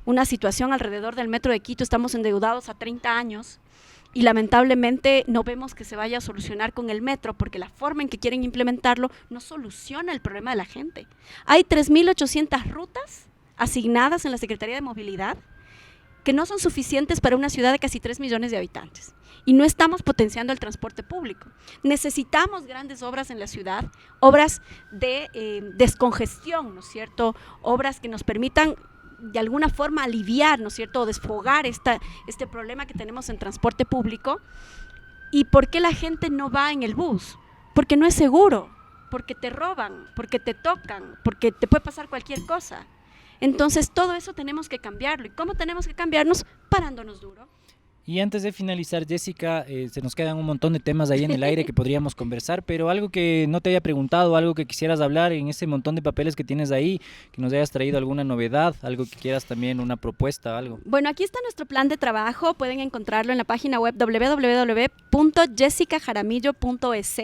una situación alrededor del metro de Quito, estamos endeudados a 30 años y lamentablemente no vemos que se vaya a solucionar con el metro porque la forma en que quieren implementarlo no soluciona el problema de la gente. Hay 3.800 rutas asignadas en la Secretaría de Movilidad que no son suficientes para una ciudad de casi 3 millones de habitantes y no estamos potenciando el transporte público. Necesitamos grandes obras en la ciudad, obras de descongestión, ¿no es cierto? Obras que nos permitan de alguna forma aliviar, ¿no es cierto?, o desfogar este problema que tenemos en transporte público. ¿Y por qué la gente no va en el bus? Porque no es seguro, porque te roban, porque te tocan, porque te puede pasar cualquier cosa. Entonces todo eso tenemos que cambiarlo. ¿Y cómo tenemos que cambiarnos? Parándonos duro. Y antes de finalizar, Jessica, se nos quedan un montón de temas ahí en el aire que podríamos conversar, pero algo que no te haya preguntado, algo que quisieras hablar en ese montón de papeles que tienes ahí, que nos hayas traído alguna novedad, algo que quieras también, una propuesta, algo. Bueno, aquí está nuestro plan de trabajo, pueden encontrarlo en la página web www.jessicajaramillo.es.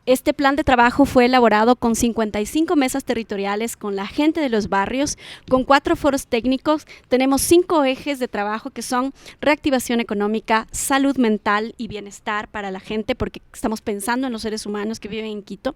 Este plan de trabajo fue elaborado con 55 mesas territoriales, con la gente de los barrios, con 4 foros técnicos. Tenemos 5 ejes de trabajo que son reactivación económica, salud mental y bienestar para la gente, porque estamos pensando en los seres humanos que viven en Quito.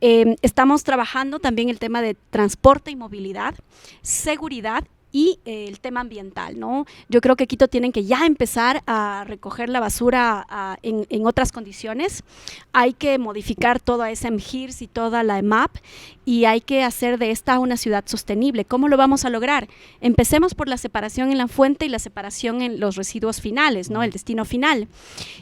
Estamos trabajando también el tema de transporte y movilidad, seguridad y el tema ambiental, ¿no? Yo creo que Quito tienen que ya empezar a recoger la basura en otras condiciones. Hay que modificar toda esa MGIRS y toda la EMAP y hay que hacer de esta una ciudad sostenible. ¿Cómo lo vamos a lograr? Empecemos por la separación en la fuente y la separación en los residuos finales, ¿no? El destino final.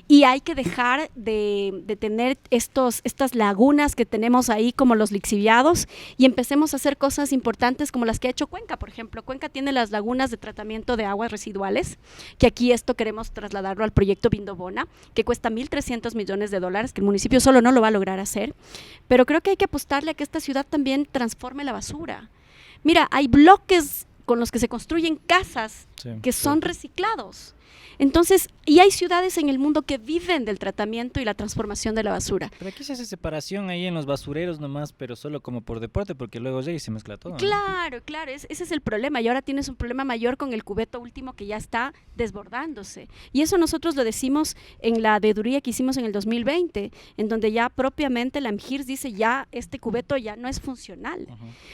Y hay que dejar de tener estas lagunas que tenemos ahí como los lixiviados y empecemos a hacer cosas importantes como las que ha hecho Cuenca, por ejemplo. Cuenca tiene las lagunas de tratamiento de aguas residuales, que aquí esto queremos trasladarlo al proyecto Vindobona, que cuesta $1.300 millones, que el municipio solo no lo va a lograr hacer, pero creo que hay que apostarle a que esta ciudad también transforme la basura. Mira, hay bloques con los que se construyen casas que son reciclados. Entonces, y hay ciudades en el mundo que viven del tratamiento y la transformación de la basura. Pero aquí se hace separación ahí en los basureros nomás, pero solo como por deporte, porque luego ya se mezcla todo, ¿no? Claro, claro, ese es el problema. Y ahora tienes un problema mayor con el cubeto último que ya está desbordándose. Y eso nosotros lo decimos en la veeduría que hicimos en el 2020, en donde ya propiamente la MGIRS dice ya este cubeto ya no es funcional.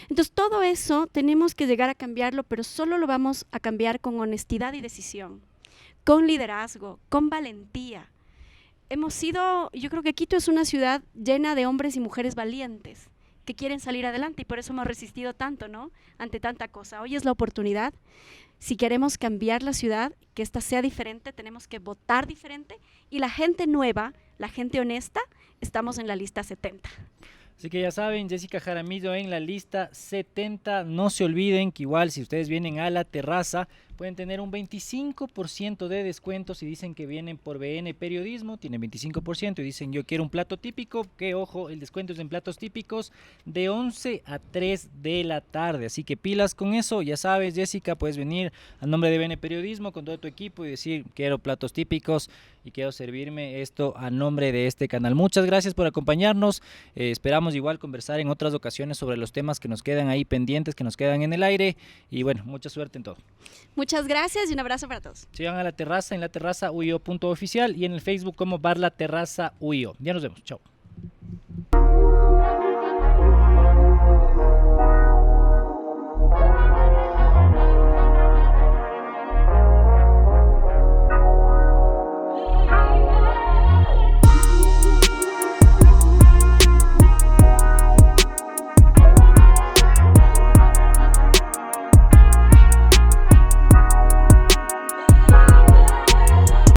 Entonces todo eso tenemos que llegar a cambiarlo, pero solo lo vamos a cambiar con honestidad y decisión, con liderazgo, con valentía. Yo creo que Quito es una ciudad llena de hombres y mujeres valientes que quieren salir adelante y por eso hemos resistido tanto, ¿no? Ante tanta cosa. Hoy es la oportunidad. Si queremos cambiar la ciudad, que esta sea diferente, tenemos que votar diferente y la gente nueva, la gente honesta, estamos en la lista 70. Así que ya saben, Jessica Jaramillo en la lista 70. No se olviden que igual si ustedes vienen a la terraza pueden tener un 25% de descuento si dicen que vienen por BN Periodismo, tienen 25% y dicen yo quiero un plato típico, que ojo, el descuento es en platos típicos de 11 a 3 de la tarde, así que pilas con eso, ya sabes Jessica, puedes venir a nombre de BN Periodismo con todo tu equipo y decir quiero platos típicos y quiero servirme esto a nombre de este canal. Muchas gracias por acompañarnos, esperamos igual conversar en otras ocasiones sobre los temas que nos quedan ahí pendientes, que nos quedan en el aire y bueno, mucha suerte en todo. Muchas gracias y un abrazo para todos. Sigan a la terraza en la terraza UIO.oficial y en el Facebook como Bar La Terraza UIO. Ya nos vemos. Chao.